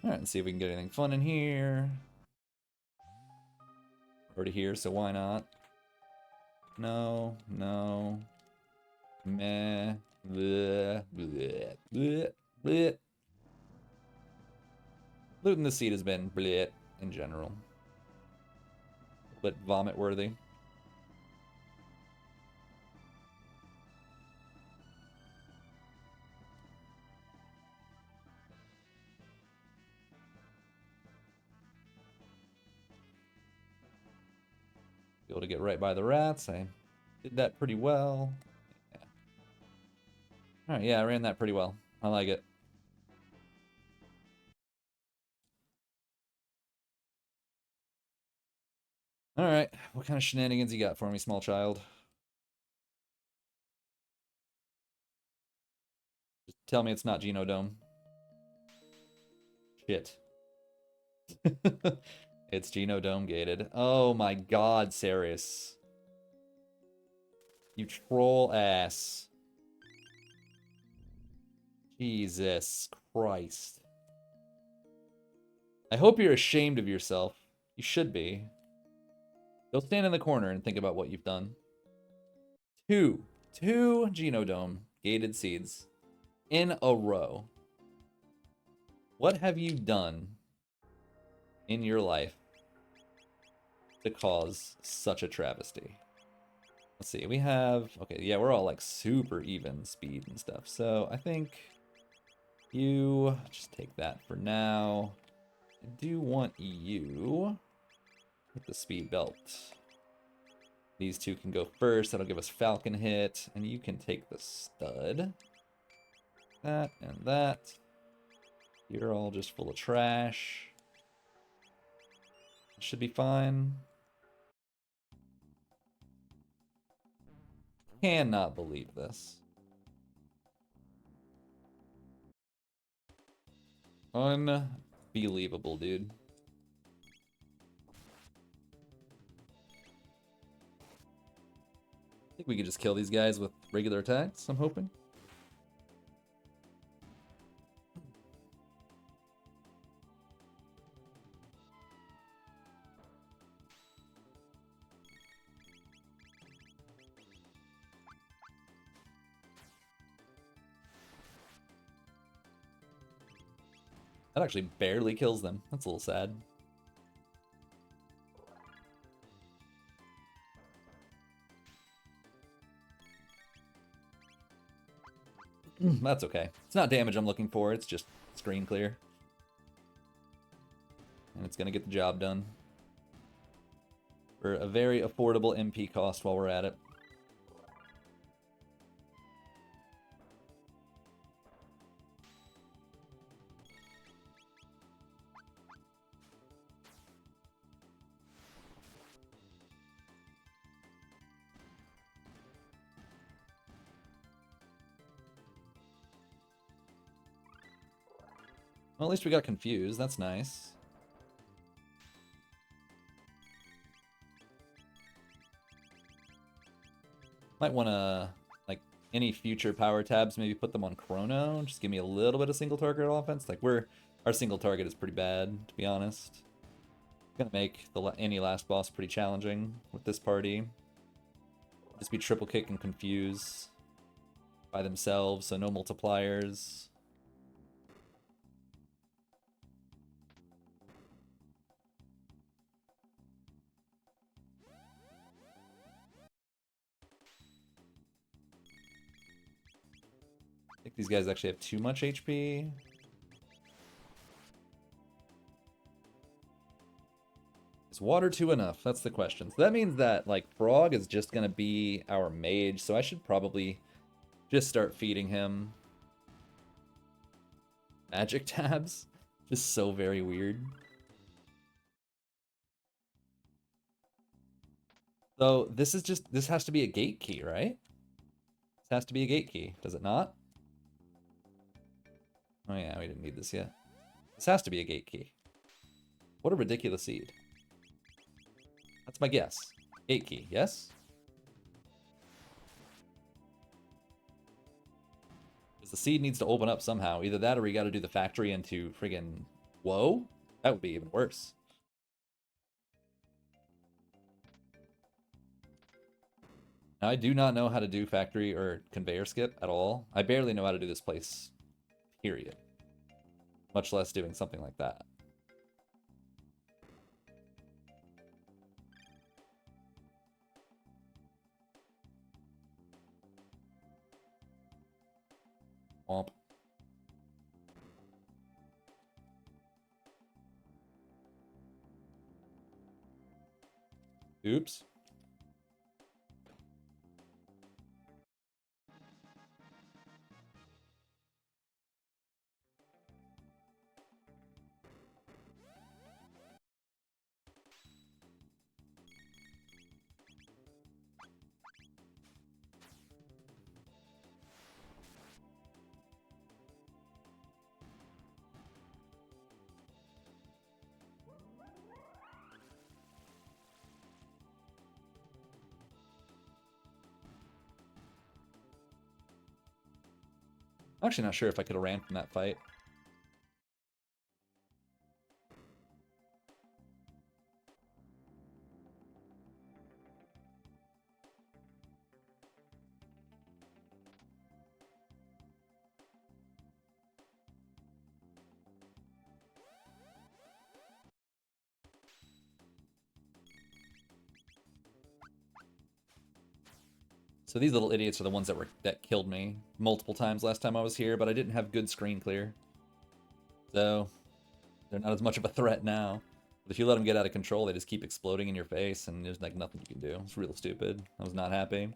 Alright, let's see if we can get anything fun in here. Already here, so why not? No, no. Meh. Bleh, bleh, bleh, bleh. Looting the seed has been bleh in general. But vomit worthy. Be able to get right by the rats. I did that pretty well. Yeah. Alright, yeah, I ran that pretty well. I like it. Alright, what kind of shenanigans you got for me, small child? Just tell me it's not Genodome. Shit. It's Genodome gated. Oh my god, Sarius. You troll ass. Jesus Christ. I hope you're ashamed of yourself. You should be. Go stand in the corner and think about what you've done. Two Genodome gated seeds in a row. What have you done in your life to cause such a travesty? Let's see, we have... Okay, yeah, we're all like super even speed and stuff. So I think you... Just take that for now. I do want you with the speed belt. These two can go first. That'll give us Falcon hit. And you can take the stud. That and that. You're all just full of trash. Should be fine. Cannot believe this. Unbelievable, dude. I think we could just kill these guys with regular attacks, I'm hoping. That actually barely kills them. That's a little sad. That's okay. It's not damage I'm looking for, it's just screen clear. And it's gonna get the job done. For a very affordable MP cost while we're at it. Well, at least we got confused. That's nice. Might want to, like, any future power tabs, maybe put them on Chrono. Just give me a little bit of single target offense. Like, our single target is pretty bad, to be honest. Gonna make any last boss pretty challenging with this party. Just be triple kick and confuse by themselves, so no multipliers. I think these guys actually have too much HP. Is water too enough? That's the question. So that means that, like, Frog is just going to be our mage, so I should probably just start feeding him magic tabs. Just so very weird. So this has to be a gate key, right? This has to be a gate key, does it not? Oh yeah, we didn't need this yet. This has to be a gate key. What a ridiculous seed. That's my guess. Gate key, yes? Because the seed needs to open up somehow. Either that or we gotta do the factory into friggin' whoa? That would be even worse. Now, I do not know how to do factory or conveyor skip at all. I barely know how to do this place, period. Much less doing something like that. Womp. Oops. I'm actually not sure if I could have ran from that fight. So these little idiots are the ones that killed me multiple times last time I was here, but I didn't have good screen clear. So they're not as much of a threat now. But if you let them get out of control, they just keep exploding in your face, and there's like nothing you can do. It's real stupid. I was not happy.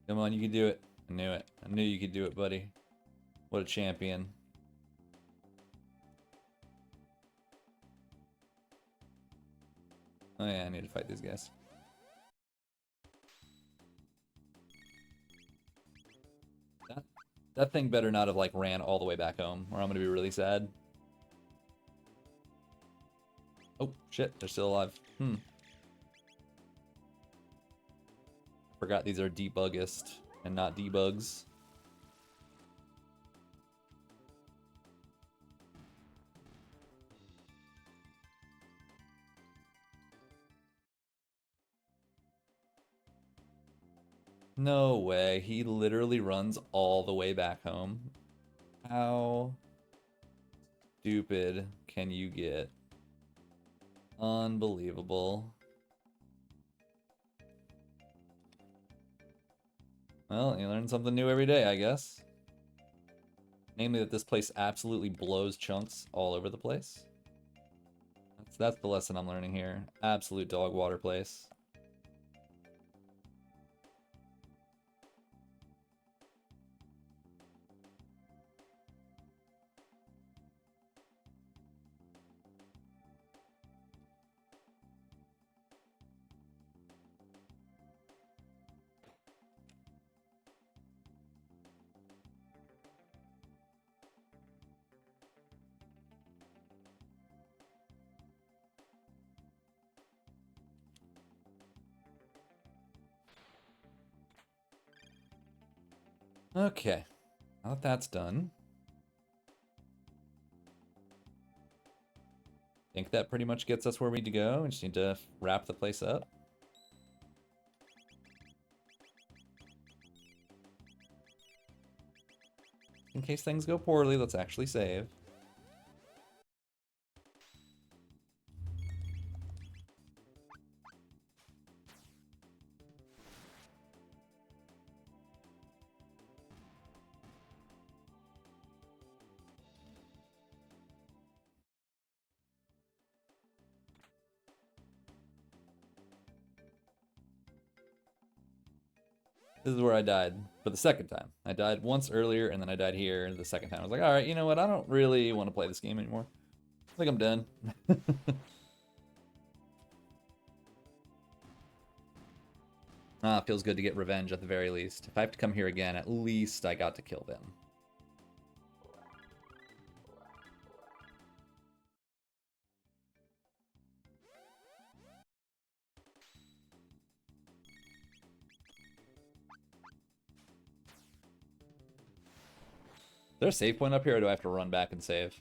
Come on, you can do it. I knew it. I knew you could do it, buddy. What a champion. Oh yeah, I need to fight these guys. That thing better not have like ran all the way back home, or I'm gonna be really sad. Oh shit, they're still alive. Forgot these are debuggist and not debugs. No way, he literally runs all the way back home. How stupid can you get? Unbelievable. Well, you learn something new every day, I guess. Namely that this place absolutely blows chunks all over the place. That's the lesson I'm learning here. Absolute dog water place. Okay, now that that's done, I think that pretty much gets us where we need to go. We just need to wrap the place up. In case things go poorly, let's actually save. This is where I died for the second time. I died once earlier, and then I died here the second time. I was like, all right, you know what? I don't really want to play this game anymore. I think I'm done. Feels good to get revenge at the very least. If I have to come here again, at least I got to kill them. Is there a save point up here, or do I have to run back and save?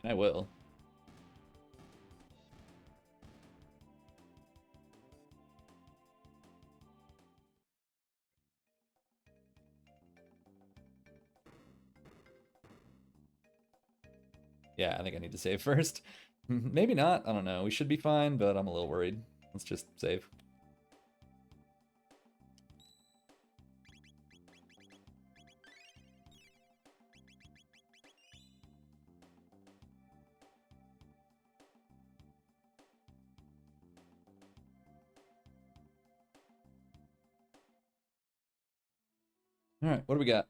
And I will. Yeah, I think I need to save first. Maybe not. I don't know. We should be fine, but I'm a little worried. Let's just save. All right, what do we got?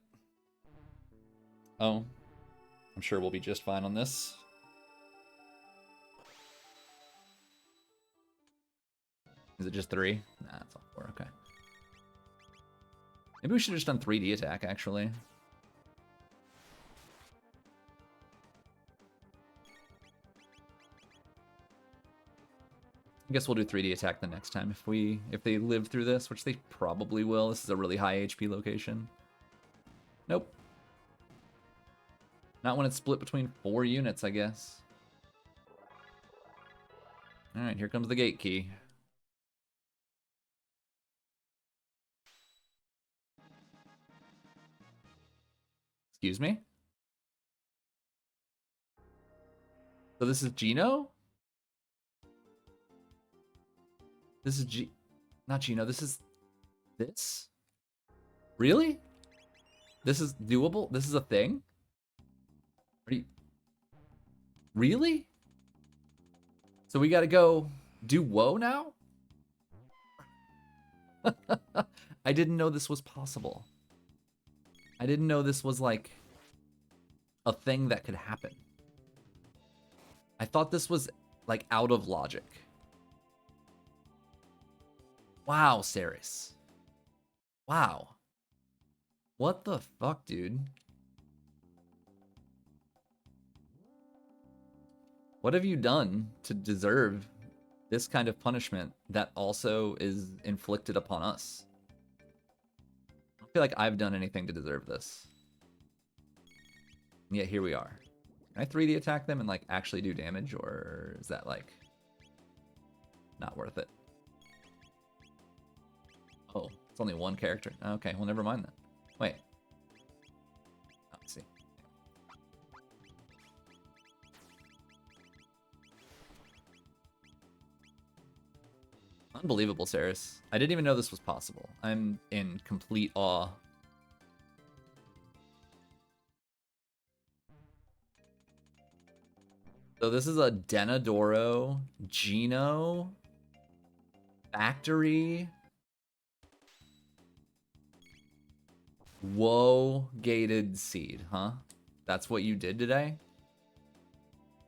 Oh, I'm sure we'll be just fine on this. Is it just 3? Nah, it's all 4. Okay. Maybe we should have just done 3D attack, actually. I guess we'll do 3D attack the next time if they live through this, which they probably will. This is a really high HP location. Nope. Not when it's split between 4 units, I guess. Alright, here comes the gate key. Excuse me? So this is Gino? This is not Gino, this is this? Really? This is doable? This is a thing? Are you... Really? So we gotta go do woe now? I didn't know this was possible. I didn't know this was like a thing that could happen. I thought this was like out of logic. Wow, Ceres. Wow. What the fuck, dude? What have you done to deserve this kind of punishment that also is inflicted upon us? I don't feel like I've done anything to deserve this. And yet here we are. Can I 3D attack them and like actually do damage, or is that like not worth it? Oh, it's only one character. Okay, well never mind then. Wait. Oh, I see. Unbelievable, Ceres. I didn't even know this was possible. I'm in complete awe. So this is a Denadoro, Gino, Factory, Woe gated seed, huh? That's what you did today?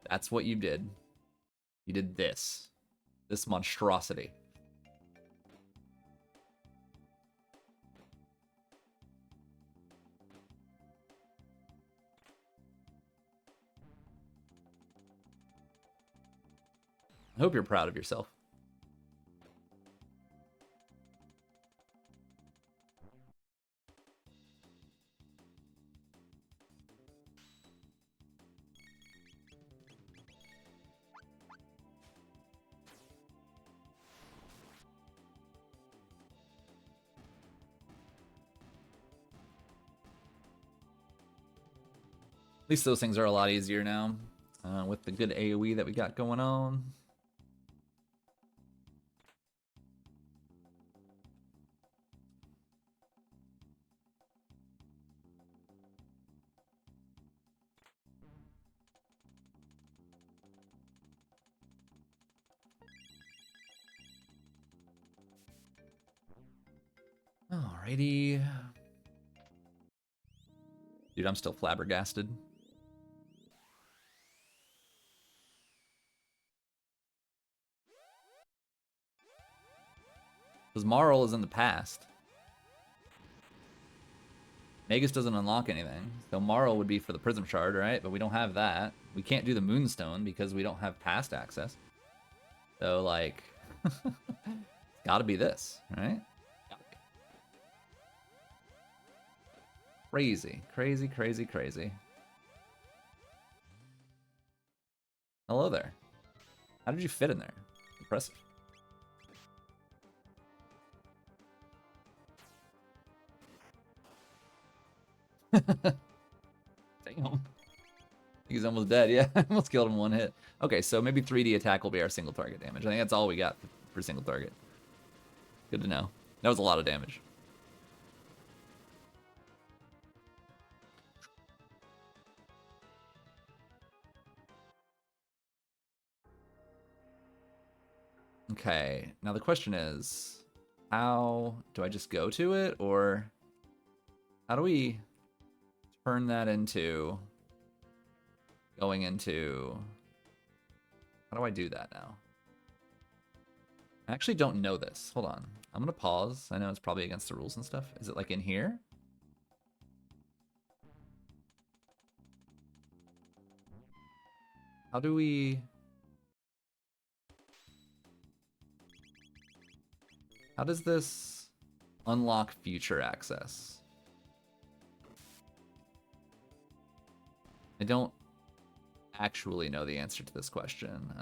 That's what you did. You did this. This monstrosity. I hope you're proud of yourself. At least those things are a lot easier now with the good AoE that we got going on. Alrighty. Dude, I'm still flabbergasted. Because Marl is in the past. Magus doesn't unlock anything. So Marl would be for the Prism Shard, right? But we don't have that. We can't do the Moonstone because we don't have past access. So, like, it's gotta be this, right? Crazy, crazy, crazy, crazy. Hello there. How did you fit in there? Impressive. Damn. He's almost dead. Yeah, I almost killed him one hit. Okay, so maybe 3D attack will be our single target damage. I think that's all we got for single target. Good to know. That was a lot of damage. Okay, now the question is, how do I just go to it, or how do we turn that into going into... How do I do that now? I actually don't know this. Hold on. I'm gonna pause. I know it's probably against the rules and stuff. Is it like in here? How do we... How does this unlock future access? I don't actually know the answer to this question.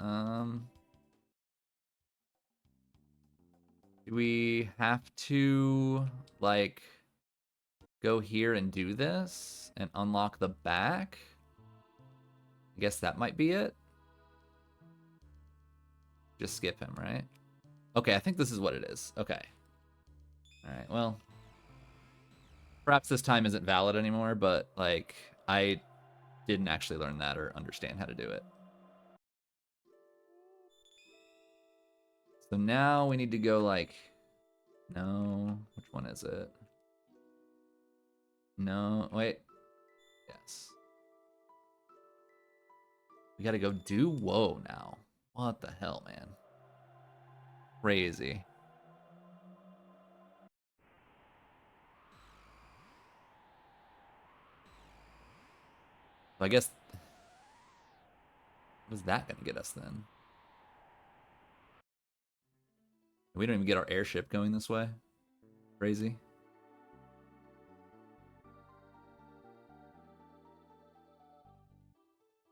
Do we have to, like, go here and do this and unlock the back? I guess that might be it. Just skip him, right? Okay, I think this is what it is. Okay. Alright, well. Perhaps this time isn't valid anymore, but, like, I didn't actually learn that or understand how to do it. So now we need to go, like... No. Which one is it? No. Wait. Yes. We gotta go do Woe now. What the hell, man? Crazy. So I guess... What is that gonna get us then? We don't even get our airship going this way. Crazy.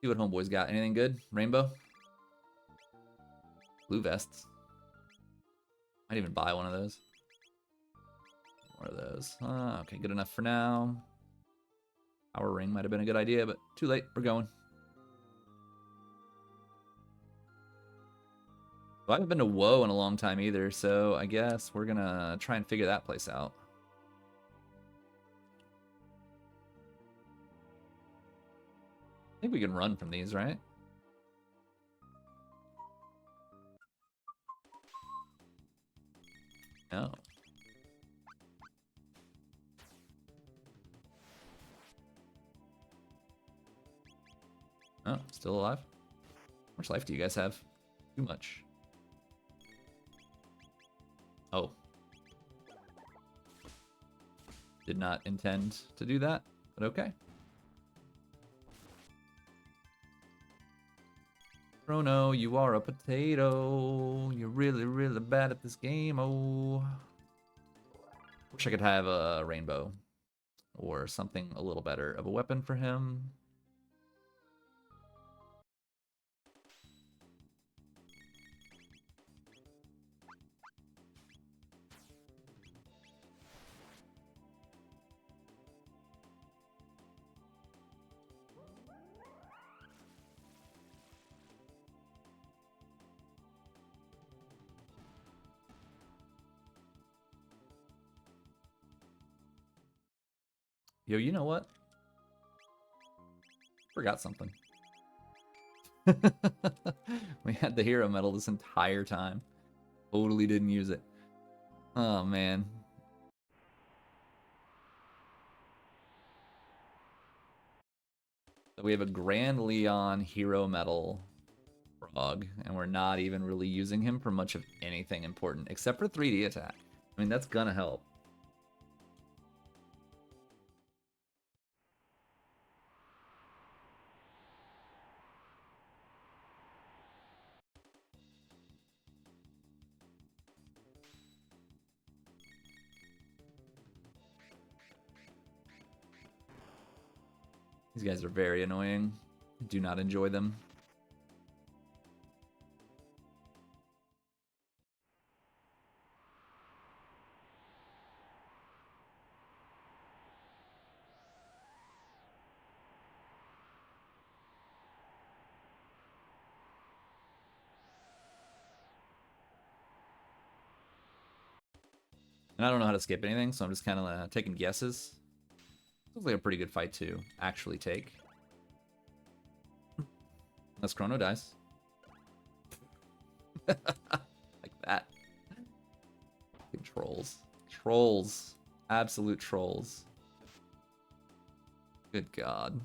See what homeboy's got. Anything good? Rainbow? Blue vests. Might even buy one of those. More of those. Okay, good enough for now. Power ring might have been a good idea, but too late. We're going. Well, I haven't been to Woe in a long time either, so I guess we're gonna try and figure that place out. I think we can run from these, right? No. Oh, still alive? How much life do you guys have? Too much. Oh. Did not intend to do that, but okay. Chrono, you are a potato. You're really, really bad at this game. Oh. Wish I could have a rainbow or something a little better of a weapon for him. Yo, you know what? Forgot something. We had the hero medal this entire time. Totally didn't use it. Oh, man. So we have a Grand Leon hero medal frog, and we're not even really using him for much of anything important, except for 3D attack. I mean, that's gonna help. These guys are very annoying. I do not enjoy them. And I don't know how to skip anything, so I'm just kind of taking guesses. Looks like a pretty good fight to actually take. Unless Chrono dies. Like that. Fucking trolls. Trolls. Absolute trolls. Good God.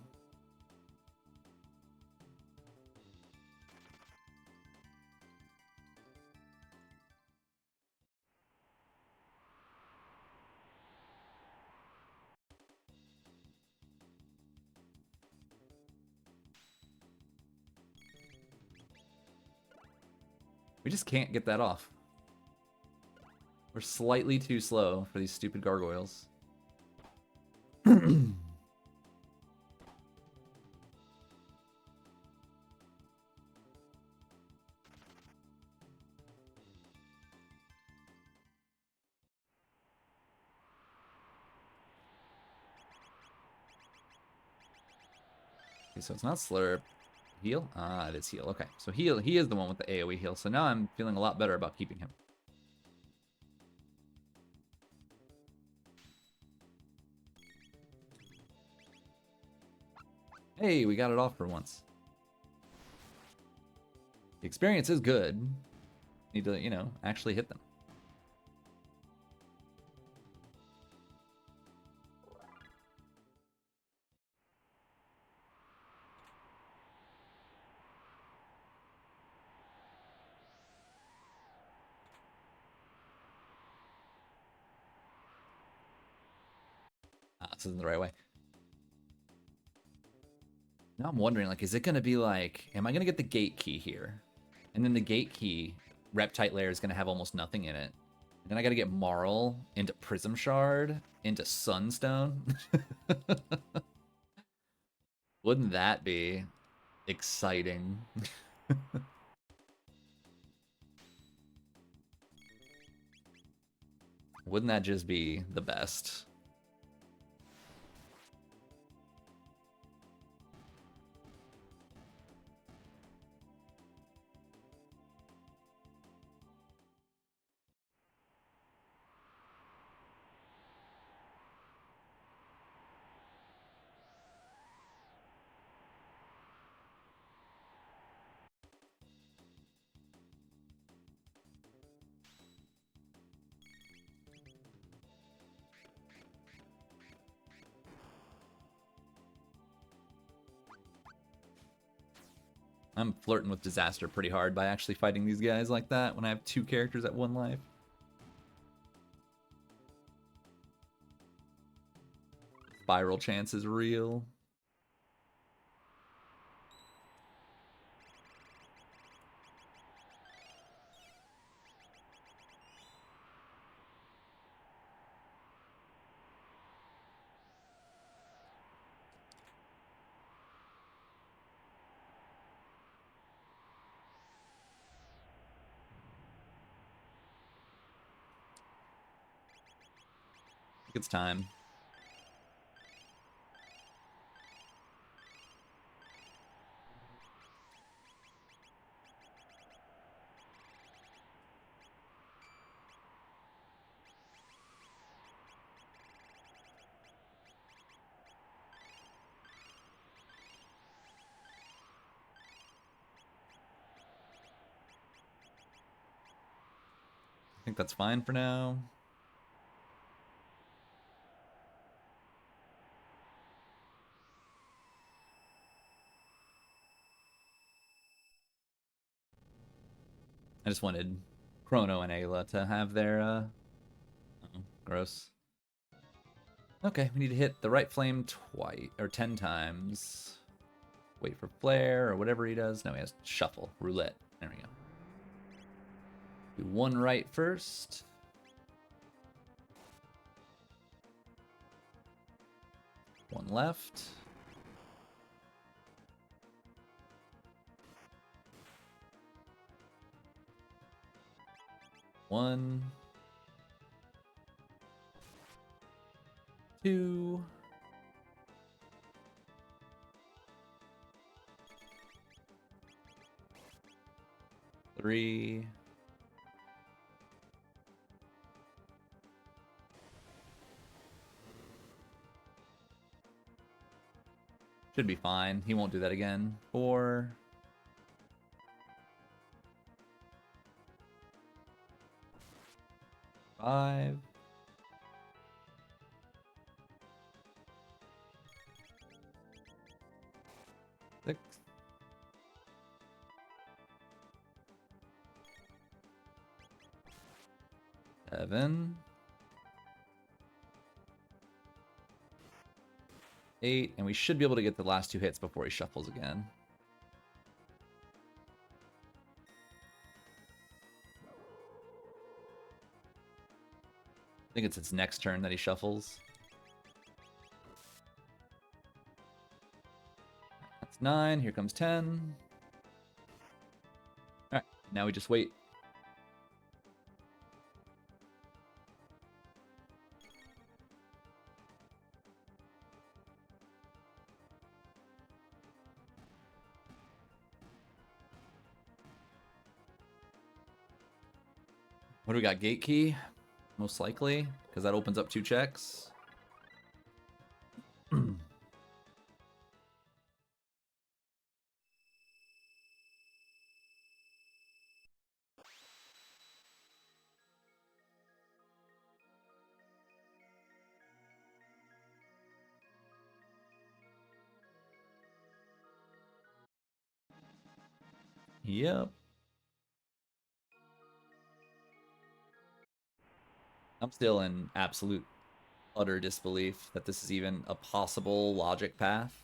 We just can't get that off. We're slightly too slow for these stupid gargoyles. Okay, so it's not slurp. Heal? Ah, it is heal. Okay, so heal. He is the one with the AoE heal. So now I'm feeling a lot better about keeping him. Hey, we got it off for once. The experience is good. Need to, you know, actually hit them. Ah, this isn't the right way. Now I'm wondering, like, is it going to be like, am I going to get the gate key here? And then the gate key, Reptite Lair, is going to have almost nothing in it. And then I got to get Marl into Prism Shard, into Sunstone. Wouldn't that be exciting? Wouldn't that just be the best? I'm flirting with disaster pretty hard by actually fighting these guys like that when I have 2 characters at 1 life. Spiral chance is real. I think it's time. think that's fine for now. I just wanted Chrono and Ayla to have their, gross. Okay, we need to hit the right flame twice, or 10 times. Wait for flare, or whatever he does. No, he has shuffle, roulette. There we go. Do one right first. One left. One. Two. Three. Should be fine. He won't do that again. 4. 5. 6. 7. 8. And we should be able to get the last 2 hits before he shuffles again. I think it's its next turn that he shuffles. That's 9. Here comes 10. Alright, now we just wait. What do we got? Gate key? Most likely, because that opens up 2 checks. Yep. I'm still in absolute utter disbelief that this is even a possible logic path.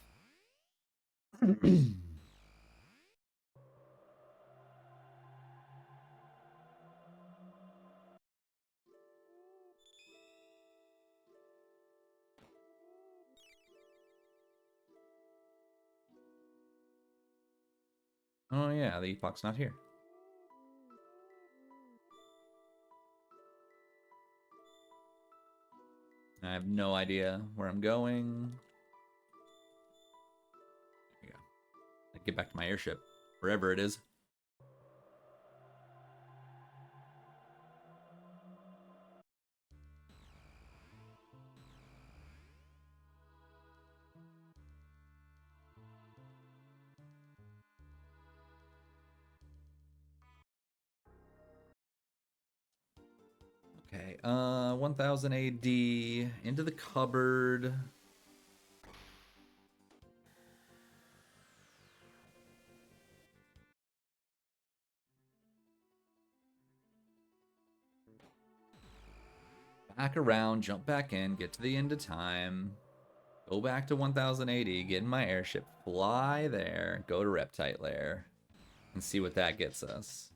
Oh yeah, the epoch's not here. I have no idea where I'm going. There you go. I get back to my airship, wherever it is. Okay, 1000 AD into the cupboard. Back around, jump back in, get to the end of time. Go back to 1080, get in my airship, fly there, go to Reptite Lair, and see what that gets us.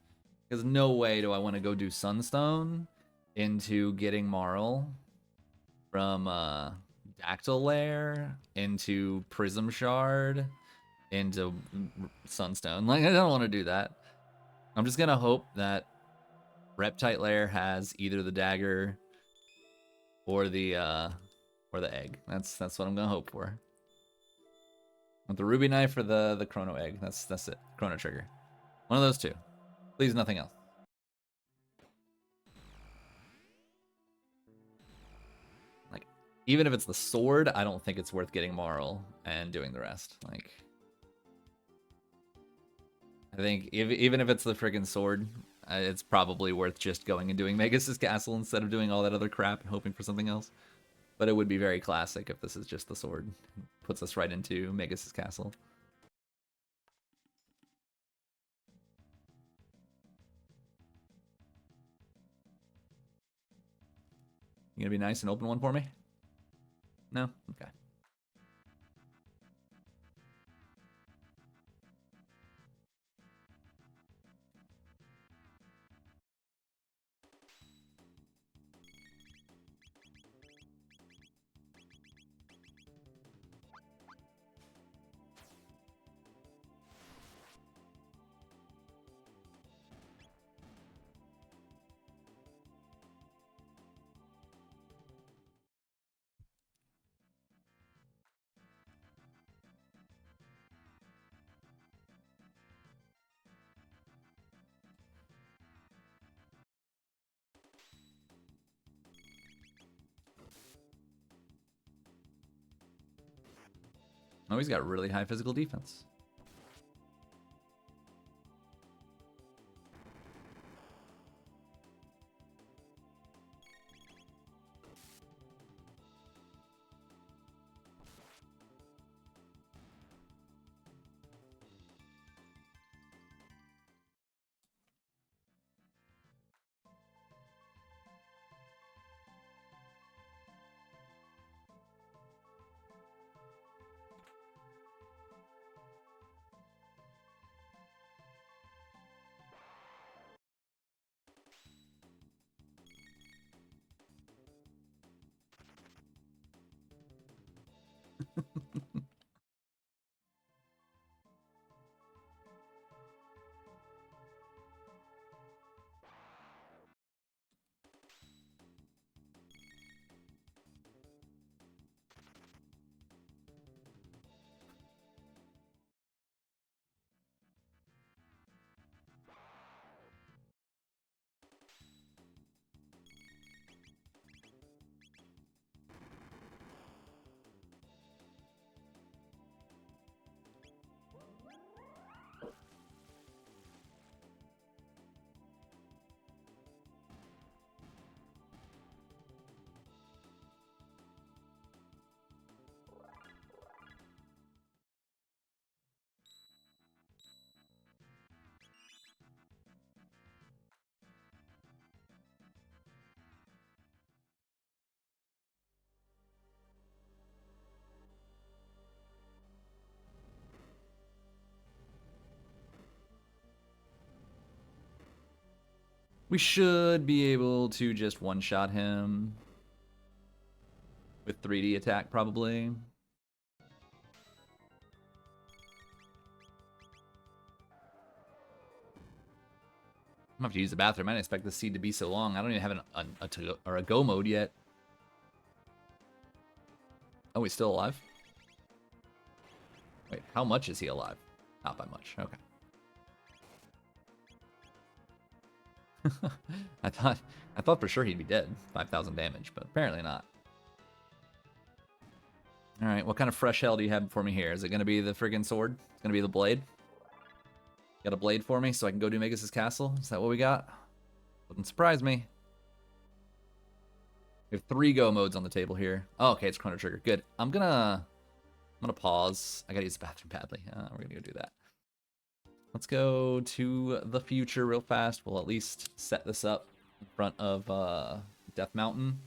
Because no way do I want to go do Sunstone into getting Marl from Dactyl Lair into Prism Shard into Sunstone. Like, I don't want to do that. I'm just going to hope that Reptite Lair has either the dagger or the egg. That's what I'm gonna hope for. With the ruby knife or the chrono egg. That's it. Chrono trigger. One of those two. Please, nothing else. Like, even if it's the sword, I don't think it's worth getting Marl and doing the rest. Like, I think even if it's the friggin' sword, it's probably worth just going and doing Magus' Castle instead of doing all that other crap and hoping for something else. But it would be very classic if this is just the sword. Puts us right into Magus' Castle. You gonna be nice and open one for me? No? Okay. Oh, he's got really high physical defense. We should be able to just one-shot him with 3D attack, probably. I'm gonna have to use the bathroom. I didn't expect this seed to be so long. I don't even have a go mode yet. Oh, he's still alive? Wait, how much is he alive? Not by much. Okay. I thought for sure he'd be dead. 5,000 damage, but apparently not. All right, what kind of fresh hell do you have for me here? Is it gonna be the friggin' sword? It's gonna be the blade? Got a blade for me so I can go do Magus' Castle? Is that what we got? Wouldn't surprise me. We have 3 go modes on the table here. Oh, okay, it's Chrono Trigger. Good. I'm gonna pause. I gotta use the bathroom badly. We're gonna go do that. Let's go to the future real fast. We'll at least set this up in front of Death Mountain.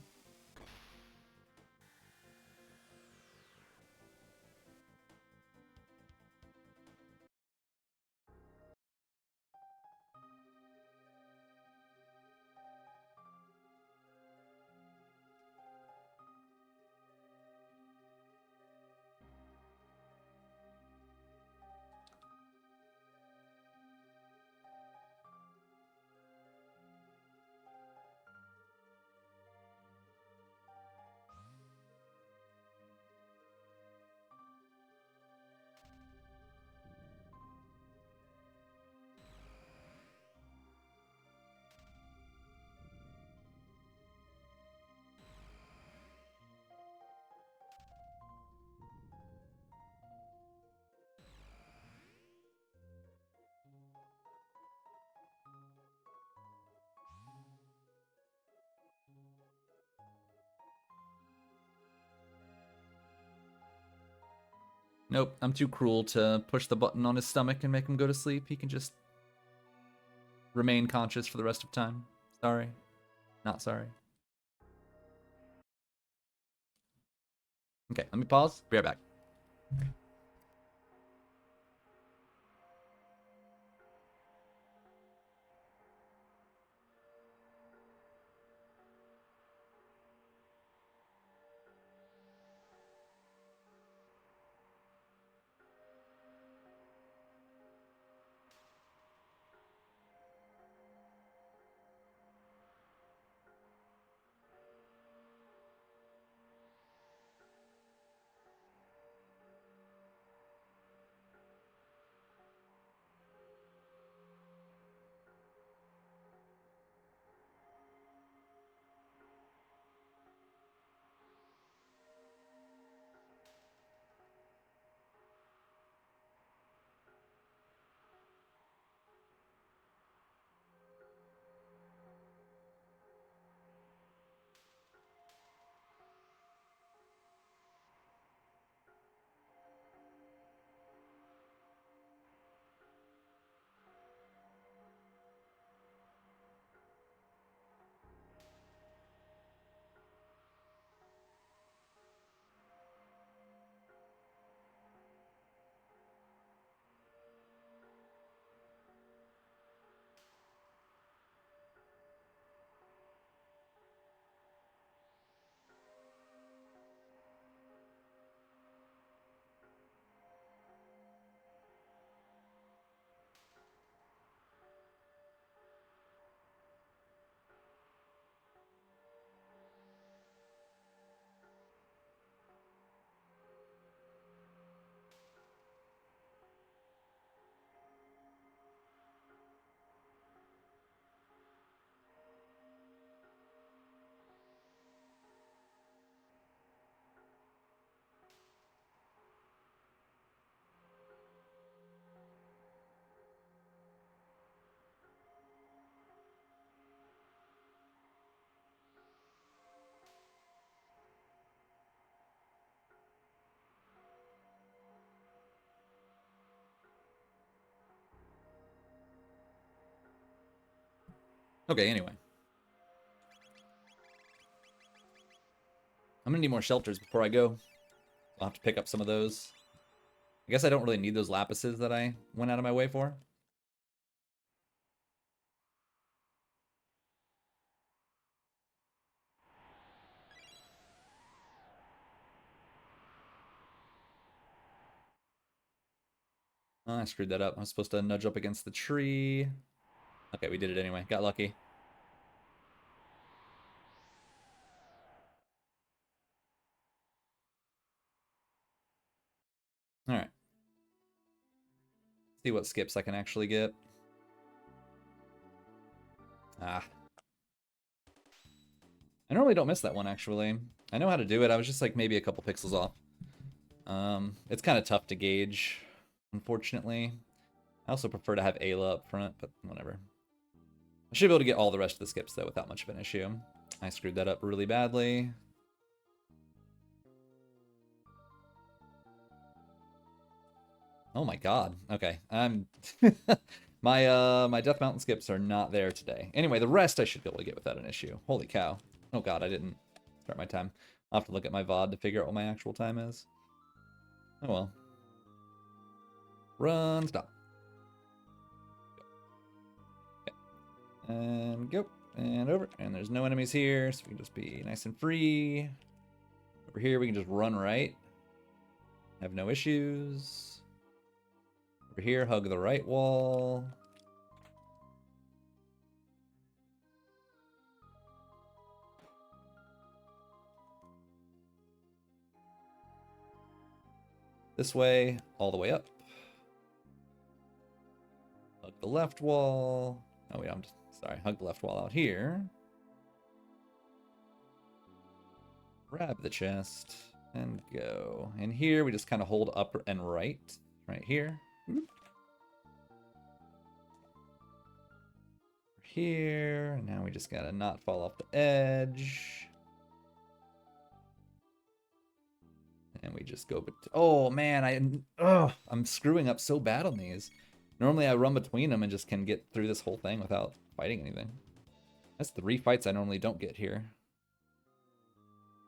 Nope, I'm too cruel to push the button on his stomach and make him go to sleep. He can just remain conscious for the rest of time. Sorry. Not sorry. Okay, let me pause. Be right back. Okay, anyway. I'm gonna need more shelters before I go. I'll have to pick up some of those. I guess I don't really need those lapises that I went out of my way for. Oh, I screwed that up. I was supposed to nudge up against the tree. Okay, we did it anyway. Got lucky. Alright. See what skips I can actually get. Ah. I normally don't miss that one, actually. I know how to do it. I was just like maybe a couple pixels off. It's kind of tough to gauge, unfortunately. I also prefer to have Ayla up front, but whatever. I should be able to get all the rest of the skips, though, without much of an issue. I screwed that up really badly. Oh my god. Okay. My Death Mountain skips are not there today. Anyway, the rest I should be able to get without an issue. Holy cow. Oh god, I didn't start my time. I'll have to look at my VOD to figure out what my actual time is. Oh well. Run, stop. Okay. And go. And over. And there's no enemies here, so we can just be nice and free. Over here, we can just run right. Have no issues. Over here, hug the right wall. This way, all the way up. Hug the left wall. Oh, wait, sorry. Hug the left wall out here. Grab the chest and go. And here, we just kind of hold up and right here. Here. Now we just gotta not fall off the edge. And we we just go? Oh man, I'm screwing up so bad on these. Normally I run between them and just can get through this whole thing without fighting anything. That's 3 fights I normally don't get here.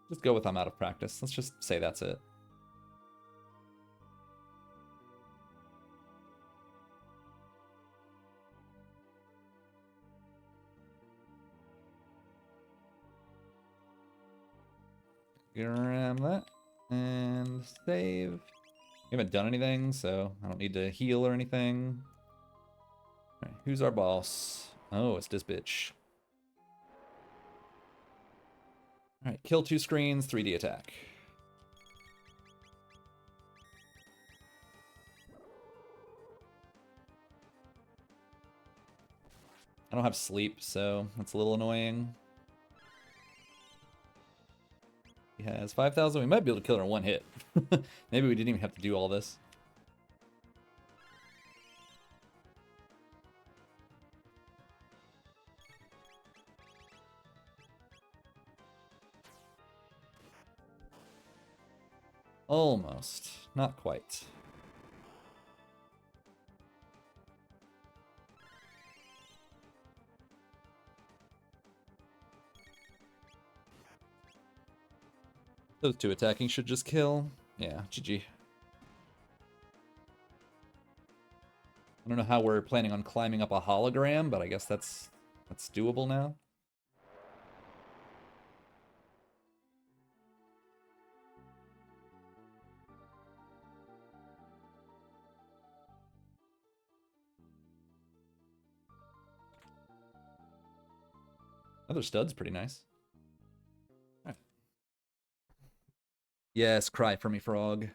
Just go with I'm out of practice. Let's just say that's it. Grab that and save. We haven't done anything, so I don't need to heal or anything. All right, who's our boss? Oh, it's this bitch. All right, kill 2 screens, 3D attack. I don't have sleep, so that's a little annoying. He has 5,000. We might be able to kill her in 1 hit. Maybe we didn't even have to do all this. Almost. Not quite. Those 2 attacking should just kill. Yeah, GG. I don't know how we're planning on climbing up a hologram, but I guess that's doable now. Another stud's pretty nice. Right. Yes, cry for me, frog.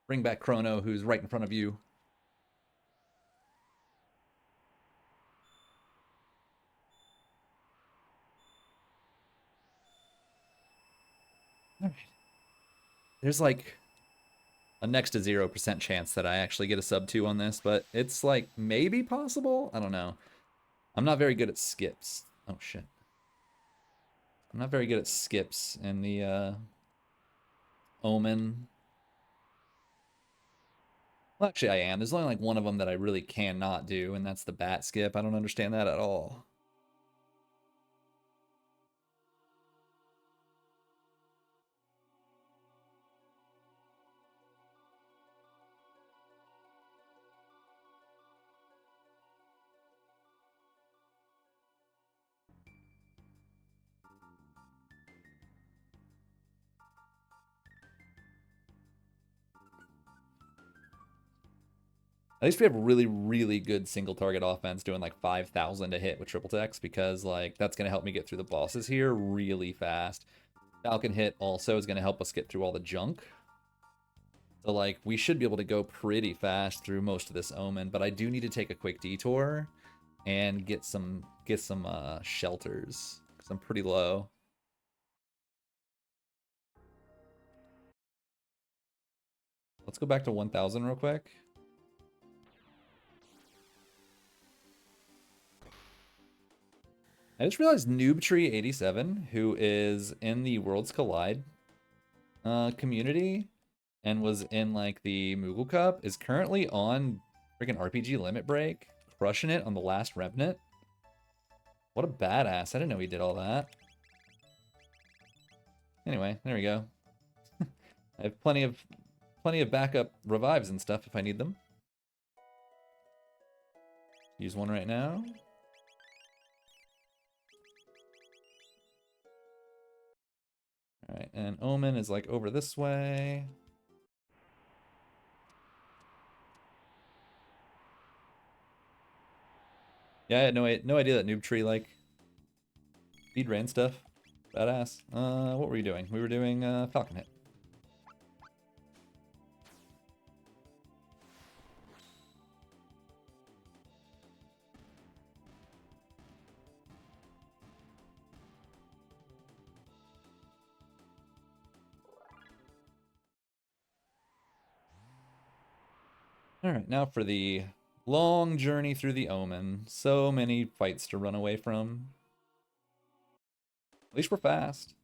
Bring back Chrono, who's right in front of you. All right. There's like a next to 0% chance that I actually get a sub 2 on this, but it's like maybe possible? I don't know. I'm not very good at skips. Oh shit. I'm not very good at skips in the Omen. Well, actually I am. There's only like one of them that I really cannot do, and that's the bat skip. I don't understand that at all. At least we have really, really good single target offense doing like 5,000 to hit with triple techs, because like that's going to help me get through the bosses here really fast. Falcon hit also is going to help us get through all the junk. So like we should be able to go pretty fast through most of this Omen, but I do need to take a quick detour and get some shelters because I'm pretty low. Let's go back to 1,000 real quick. I just realized NoobTree87, who is in the Worlds Collide community and was in like the Moogle Cup, is currently on freaking RPG Limit Break, crushing it on the last Revenant. What a badass. I didn't know he did all that. Anyway, there we go. I have plenty of backup revives and stuff if I need them. Use one right now. Alright, and Omen is like over this way. Yeah, I had no idea that Noob Tree like speed ran stuff. Badass. What were you doing? We were doing Falcon Hit. Alright, now for the long journey through the Omen. So many fights to run away from. At least we're fast.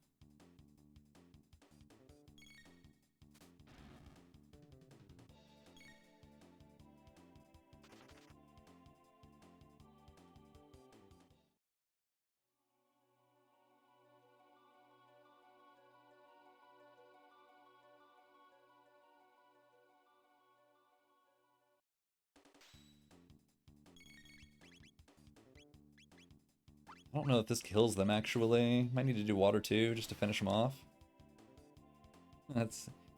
I don't know if this kills them, actually. Might need to do water too, just to finish them off.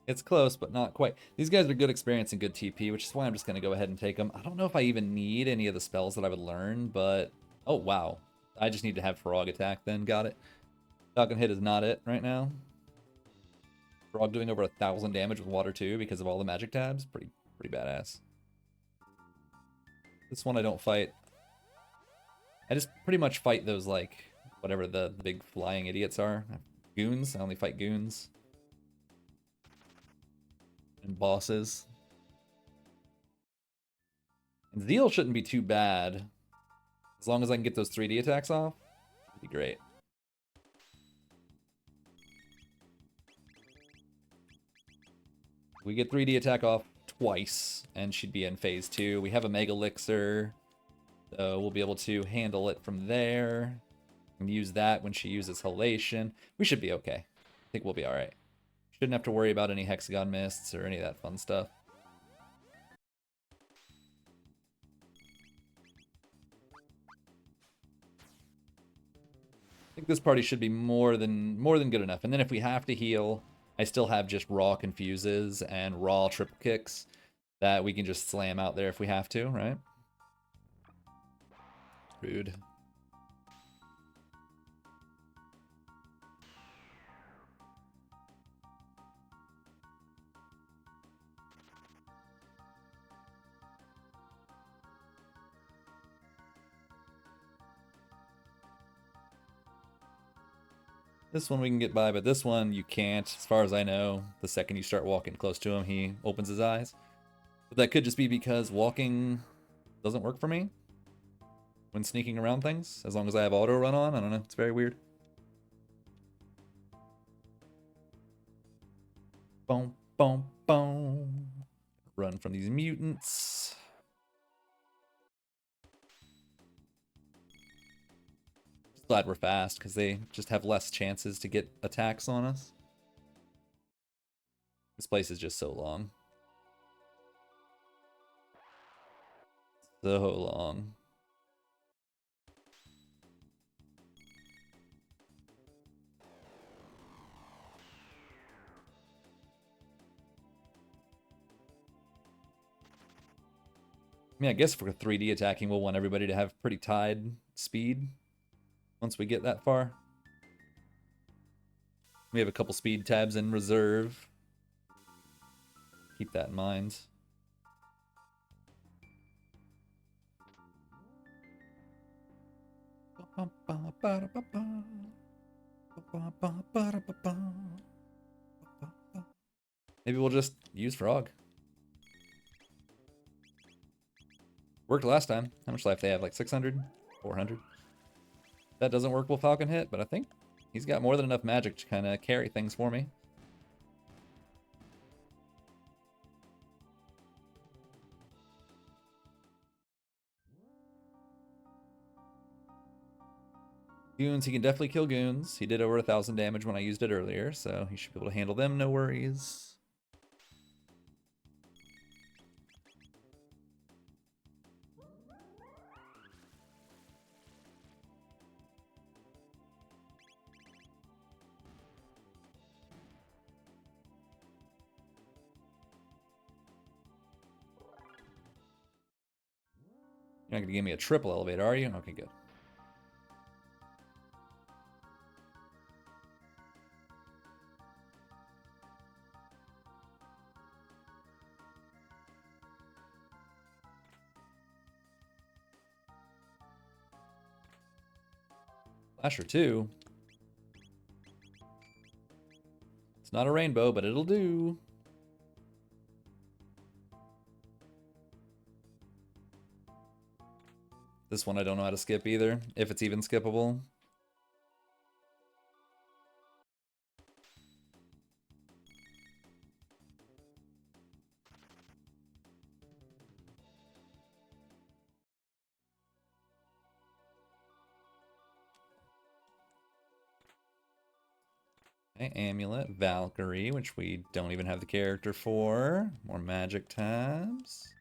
It's close, but not quite. These guys are good experience and good TP, which is why I'm just going to go ahead and take them. I don't know if I even need any of the spells that I would learn, but... Oh, wow. I just need to have Frog attack then. Got it. Falcon hit is not it right now. Frog doing over 1,000 damage with water too because of all the magic tabs. Pretty badass. This one I don't fight. I just pretty much fight those, like, whatever the big flying idiots are. Goons. I only fight goons. And bosses. And Zeal shouldn't be too bad. As long as I can get those 3D attacks off, it'd be great. We get 3D attack off twice, and she'd be in phase 2. We have a Mega Elixir, so we'll be able to handle it from there. And use that when she uses Halation. We should be okay. I think we'll be alright. Shouldn't have to worry about any Hexagon Mists or any of that fun stuff. I think this party should be more than good enough. And then if we have to heal, I still have just raw confuses and raw triple kicks that we can just slam out there if we have to, right? Rude. This one we can get by, but this one you can't, as far as I know. The second you start walking close to him, he opens his eyes. But that could just be because walking doesn't work for me when sneaking around things, as long as I have auto run on. I don't know, it's very weird. Boom, boom, boom. Run from these mutants. Glad we're fast, because they just have less chances to get attacks on us. This place is just so long. So long. I mean, I guess for 3D attacking, we'll want everybody to have pretty tied speed once we get that far. We have a couple speed tabs in reserve. Keep that in mind. Maybe we'll just use Frog. Worked last time. How much life they have? Like 600? 400? That doesn't work, will Falcon hit, but I think he's got more than enough magic to kind of carry things for me. Goons, he can definitely kill goons. He did over 1,000 damage when I used it earlier, so he should be able to handle them, no worries. You're not gonna give me a triple elevator, are you? Okay, good. Flasher 2. It's not a rainbow, but it'll do. This one I don't know how to skip either, if it's even skippable. Okay, Amulet, Valkyrie, which we don't even have the character for. More magic tabs.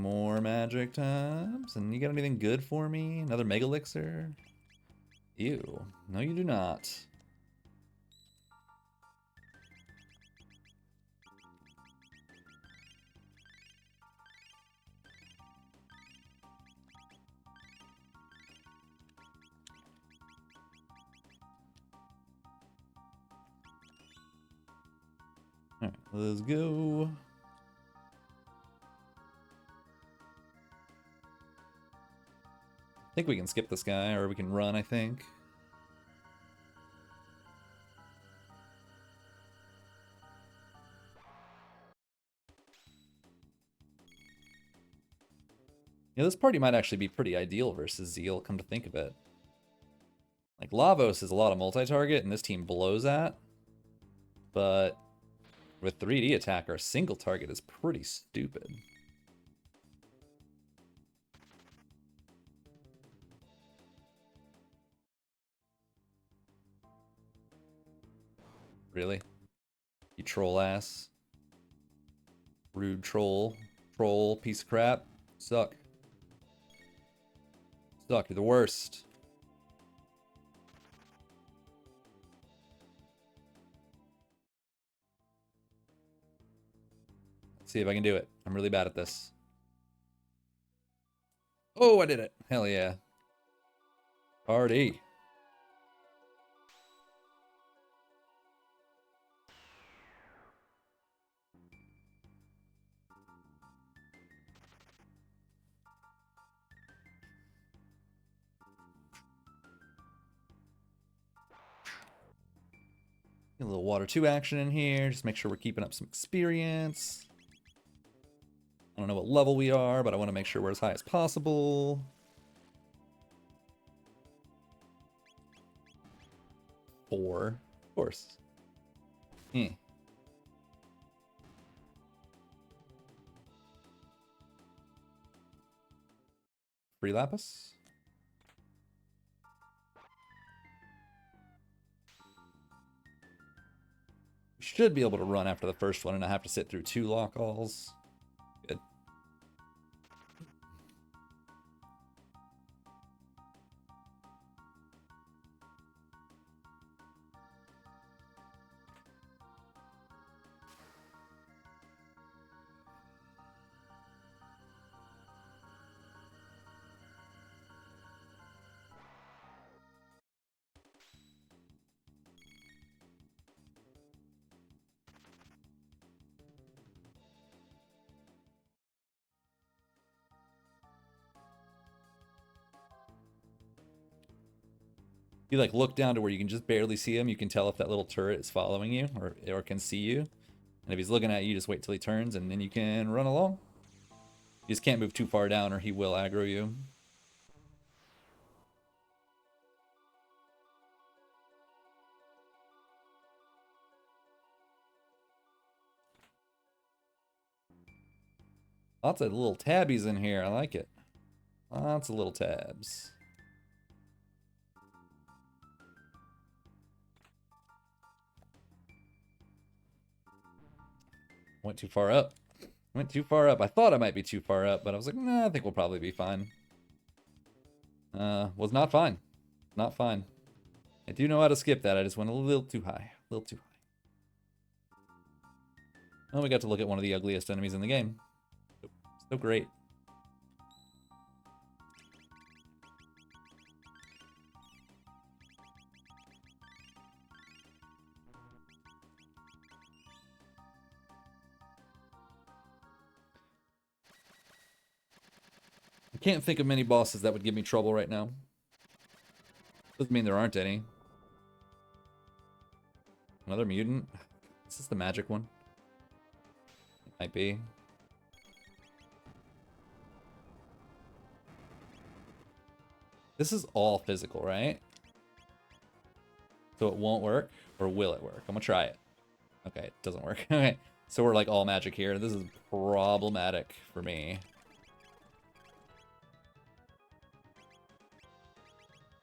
More magic times. And you got anything good for me? Another Mega Elixir? Ew. No, you do not. Alright, let's go. I think we can skip this guy, or we can run, I think. Yeah, this party might actually be pretty ideal versus Zeal, come to think of it. Like, Lavos is a lot of multi-target, and this team blows that. But with 3D attack, our single target is pretty stupid. Really? You troll ass. Rude troll. Troll, piece of crap. Suck. Suck, you're the worst. Let's see if I can do it. I'm really bad at this. Oh, I did it. Hell yeah. Party. A little water 2 action in here. Just make sure we're keeping up some experience. I don't know what level we are, but I want to make sure we're as high as possible. 4. Of course. Free Lapis. We should be able to run after the first one and not have to sit through 2 lock-alls. Good. You like look down to where you can just barely see him. You can tell if that little turret is following you or can see you. And if he's looking at you, just wait till he turns and then you can run along. You just can't move too far down or he will aggro you. Lots of little tabbies in here. I like it. Lots of little tabs. Went too far up. Went too far up. I thought I might be too far up, but I was like, nah, I think we'll probably be fine. Was not fine. Not fine. I do know how to skip that. I just went a little too high. A little too high. Oh, we got to look at one of the ugliest enemies in the game. So great. I can't think of many bosses that would give me trouble right now. Doesn't mean there aren't any. Another mutant? Is this the magic one? It might be. This is all physical, right? So it won't work? Or will it work? I'm gonna try it. Okay, it doesn't work. Okay, so we're like all magic here. This is problematic for me.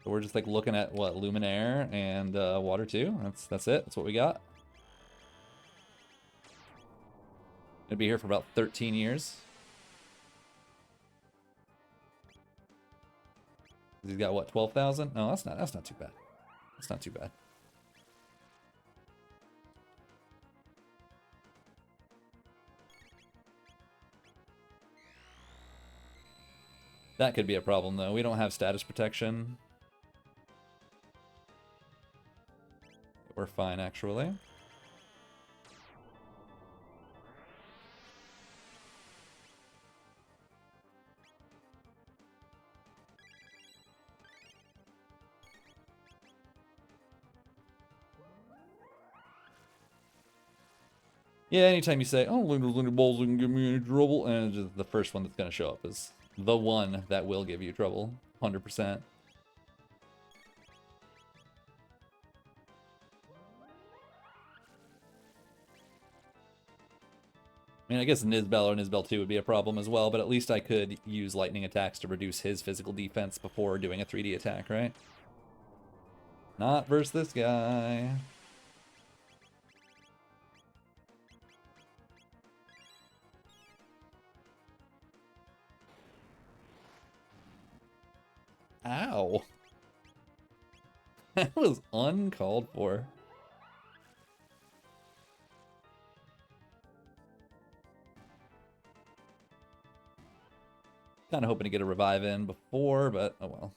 So we're just like looking at what, Luminaire and Water 2. That's it. That's what we got. Gonna be here for about 13 years. He's got what, 12,000? No, that's not too bad. That's not too bad. That could be a problem though. We don't have status protection. We're fine actually. Yeah, anytime you say, oh, Linda Balls can give me any trouble, and just the first one that's going to show up is the one that will give you trouble. 100%. I mean, I guess Nizbel or Nizbel 2 would be a problem as well, but at least I could use lightning attacks to reduce his physical defense before doing a 3D attack, right? Not versus this guy. Ow. That was uncalled for. Kind of hoping to get a revive in before, but oh well.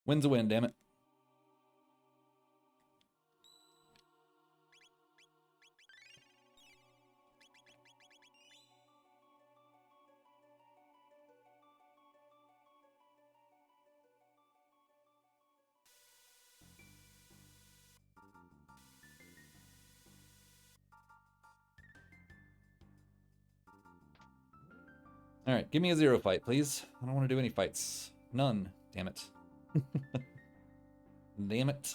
Win's a win, damn it. Alright, give me a 0 fight, please. I don't want to do any fights. None. Damn it. Damn it.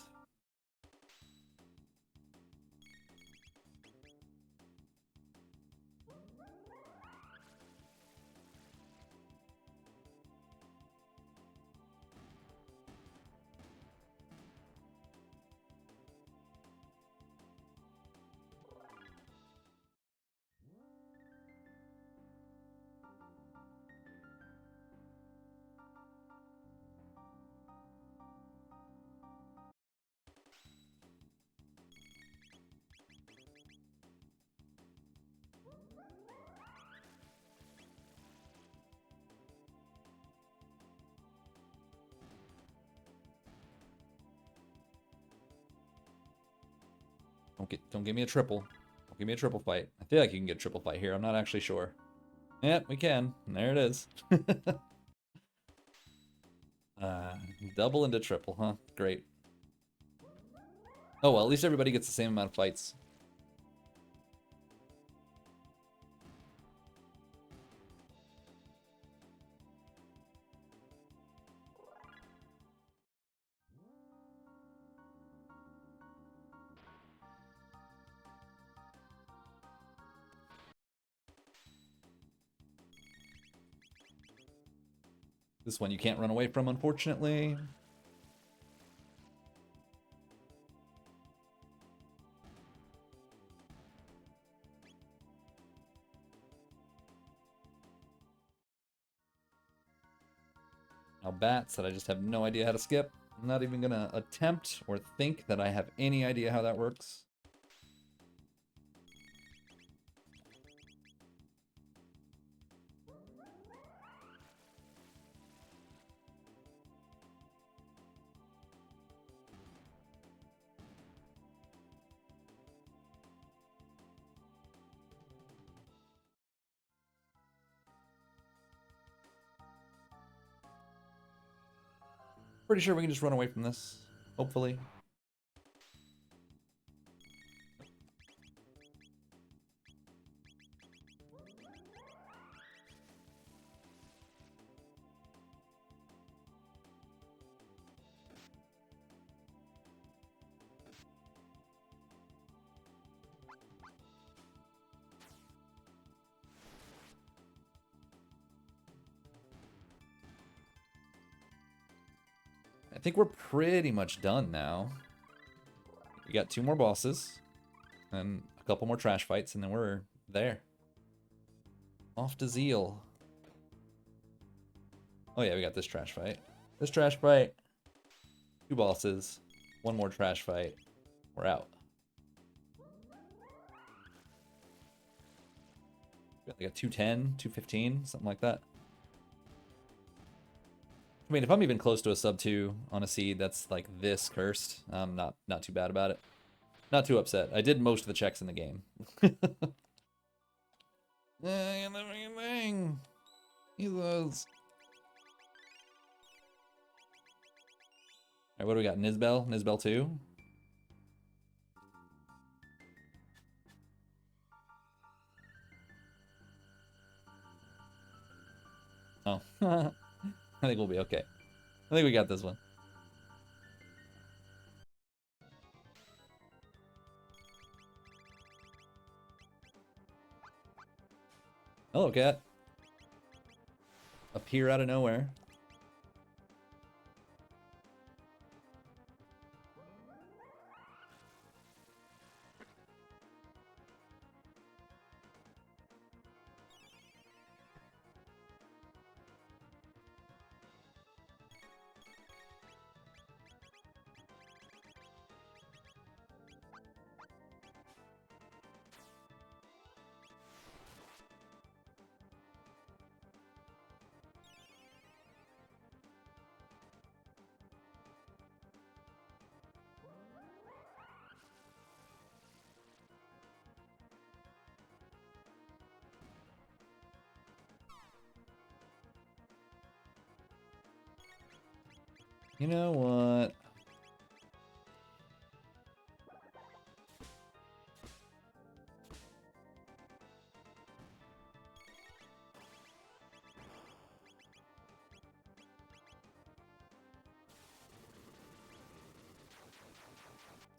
Don't give me a triple. Don't give me a triple fight. I feel like you can get a triple fight here. I'm not actually sure. Yep, we can. And there it is. Double into triple, huh? Great. Oh, well, at least everybody gets the same amount of fights. This one you can't run away from, unfortunately. Now bats that I just have no idea how to skip. I'm not even gonna attempt or think that I have any idea how that works. Pretty sure we can just run away from this, hopefully. I think we're pretty much done now. We got 2 more bosses, and a couple more trash fights, and then we're there. Off to Zeal. Oh yeah, we got this trash fight. This trash fight. 2 bosses. 1 more trash fight. We're out. We got like a 210, 215, something like that. I mean, if I'm even close to a sub 2 on a seed that's like this cursed, I'm not too bad about it. Not too upset. I did most of the checks in the game. He was. Alright, what do we got? Nizbel? Nizbel 2? Oh. I think we'll be okay. I think we got this one. Hello, cat. Appear out of nowhere. You know what?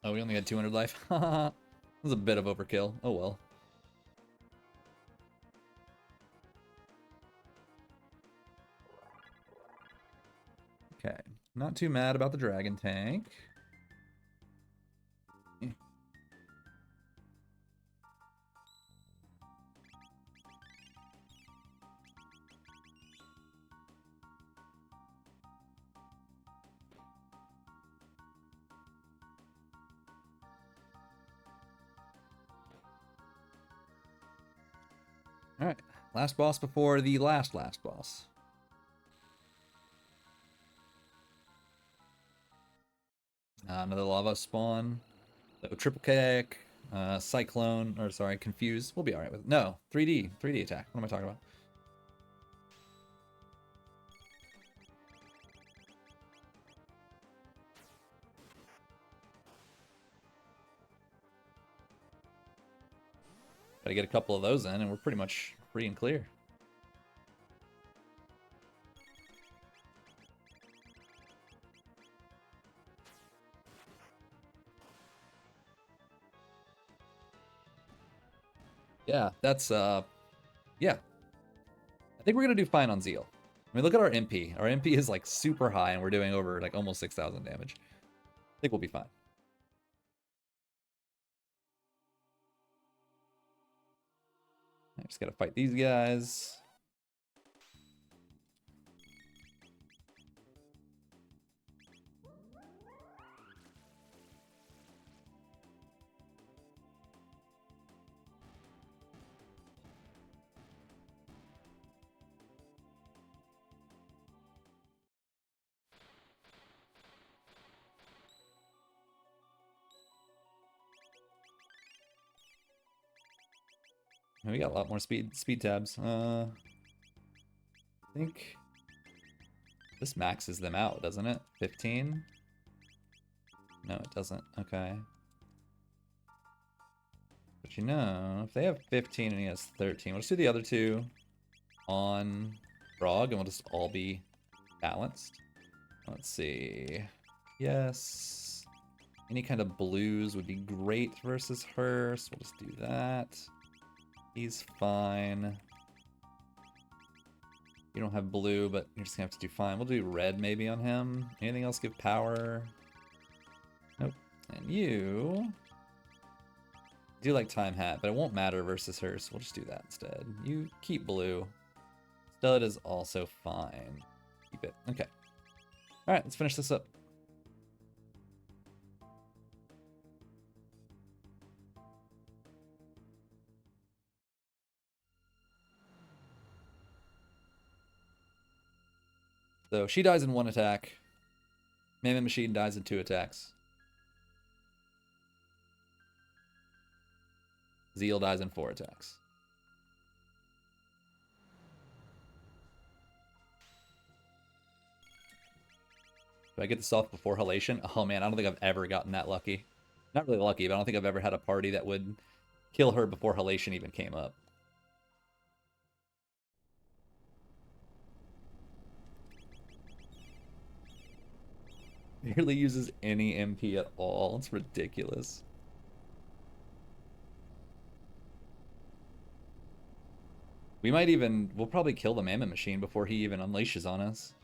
Oh, we only had 200 life. That was a bit of overkill. Oh well. Okay. Not too mad about the dragon tank. Alright. Last boss before the last boss. Another lava spawn. So triple kick, cyclone, or sorry, confuse. We'll be alright with it. No, 3D attack. What am I talking about? Gotta get a couple of those in, and we're pretty much free and clear. Yeah, that's, yeah. I think we're gonna do fine on Zeal. I mean, look at our MP. Our MP is, like, super high, and we're doing over, like, almost 6,000 damage. I think we'll be fine. I just gotta fight these guys. We got a lot more speed tabs. I think this maxes them out, doesn't it? 15? No, it doesn't. Okay. But you know, if they have 15 and he has 13, we'll just do the other two on Frog and we'll just all be balanced. Let's see. Yes. Any kind of blues would be great versus her, so we'll just do that. He's fine. You don't have blue, but you're just gonna have to do fine. We'll do red maybe on him. Anything else give power? Nope. And you do like time hat, but it won't matter versus her, so we'll just do that instead. You keep blue. Stud is also fine. keep it. Okay. All right, let's finish this up. So she dies in 1 attack. Mammoth Machine dies in 2 attacks. Zeal dies in 4 attacks. Do I get this off before Halation? Oh man, I don't think I've ever gotten that lucky. Not really lucky, but I don't think I've ever had a party that would kill her before Halation even came up. Barely uses any MP at all. It's ridiculous. We'll probably kill the Mammoth Machine before he even unleashes on us.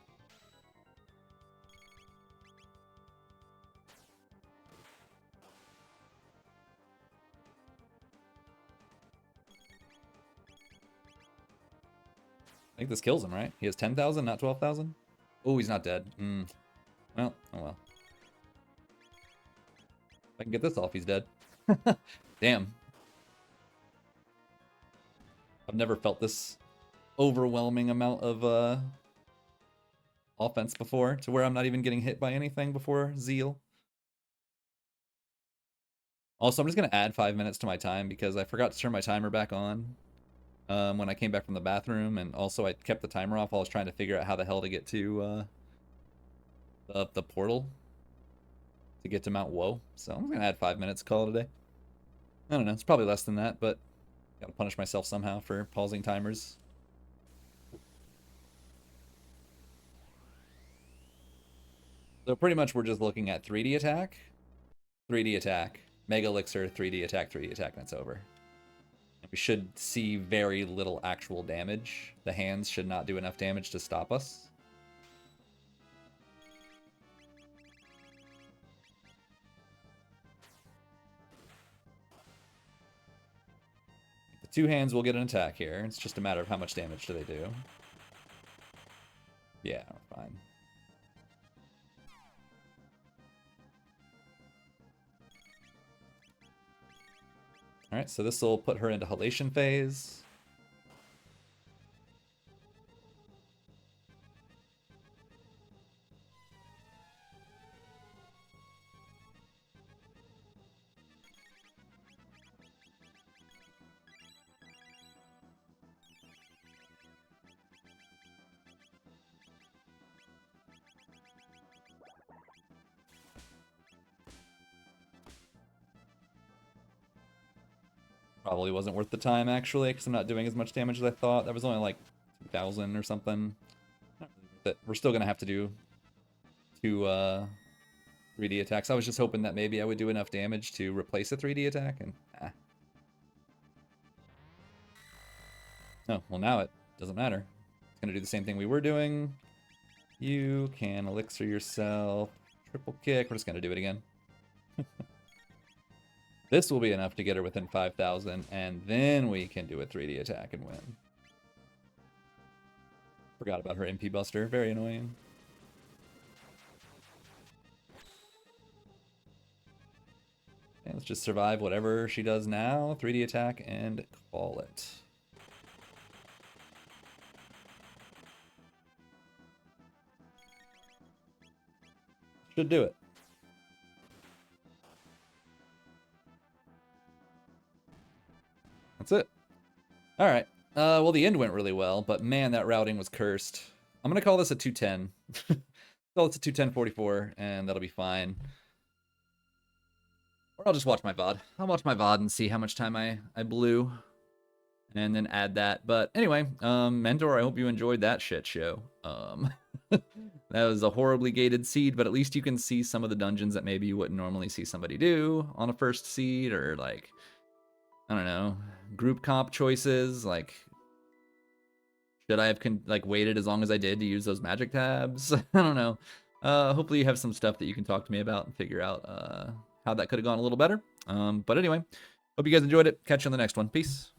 I think this kills him, right? He has 10,000, not 12,000? Oh, he's not dead. Well, oh well. If I can get this off, he's dead. Damn. I've never felt this overwhelming amount of offense before, to where I'm not even getting hit by anything before Zeal. Also, I'm just going to add 5 minutes to my time because I forgot to turn my timer back on when I came back from the bathroom, and also I kept the timer off while I was trying to figure out how the hell to get to the portal to get to Mount Woe. So I'm going to add 5 minutes, call it a day. I don't know, it's probably less than that, but gotta punish myself somehow for pausing timers. So pretty much we're just looking at 3D attack, 3D attack, Mega Elixir, 3D attack, 3D attack, and it's over. We should see very little actual damage. The hands should not do enough damage to stop us. The 2 hands will get an attack here. It's just a matter of how much damage do they do. Yeah, we're fine. Alright, so this will put her into Halation phase. Probably wasn't worth the time, actually, because I'm not doing as much damage as I thought. That was only like 2,000 or something. But we're still going to have to do 2 3D attacks. I was just hoping that maybe I would do enough damage to replace a 3D attack, and Oh, well now it doesn't matter. It's going to do the same thing we were doing. You can elixir yourself. Triple kick. We're just going to do it again. This will be enough to get her within 5,000, and then we can do a 3D attack and win. Forgot about her MP Buster. Very annoying. And let's just survive whatever she does now. 3D attack and call it. Should do it. That's it. All right. Well, the end went really well, but man, that routing was cursed. I'm going to call this a 210. Call it a 210-44, and that'll be fine. Or I'll just watch my VOD. I'll watch my VOD and see how much time I blew, and then add that. But anyway, Mentor, I hope you enjoyed that shit show. That was a horribly gated seed, but at least you can see some of the dungeons that maybe you wouldn't normally see somebody do on a first seed, or like, I don't know, group comp choices. Like, should I have waited as long as I did to use those magic tabs? I don't know. Hopefully you have some stuff that you can talk to me about and figure out how that could have gone a little better. But anyway, hope you guys enjoyed it. Catch you on the next one. Peace.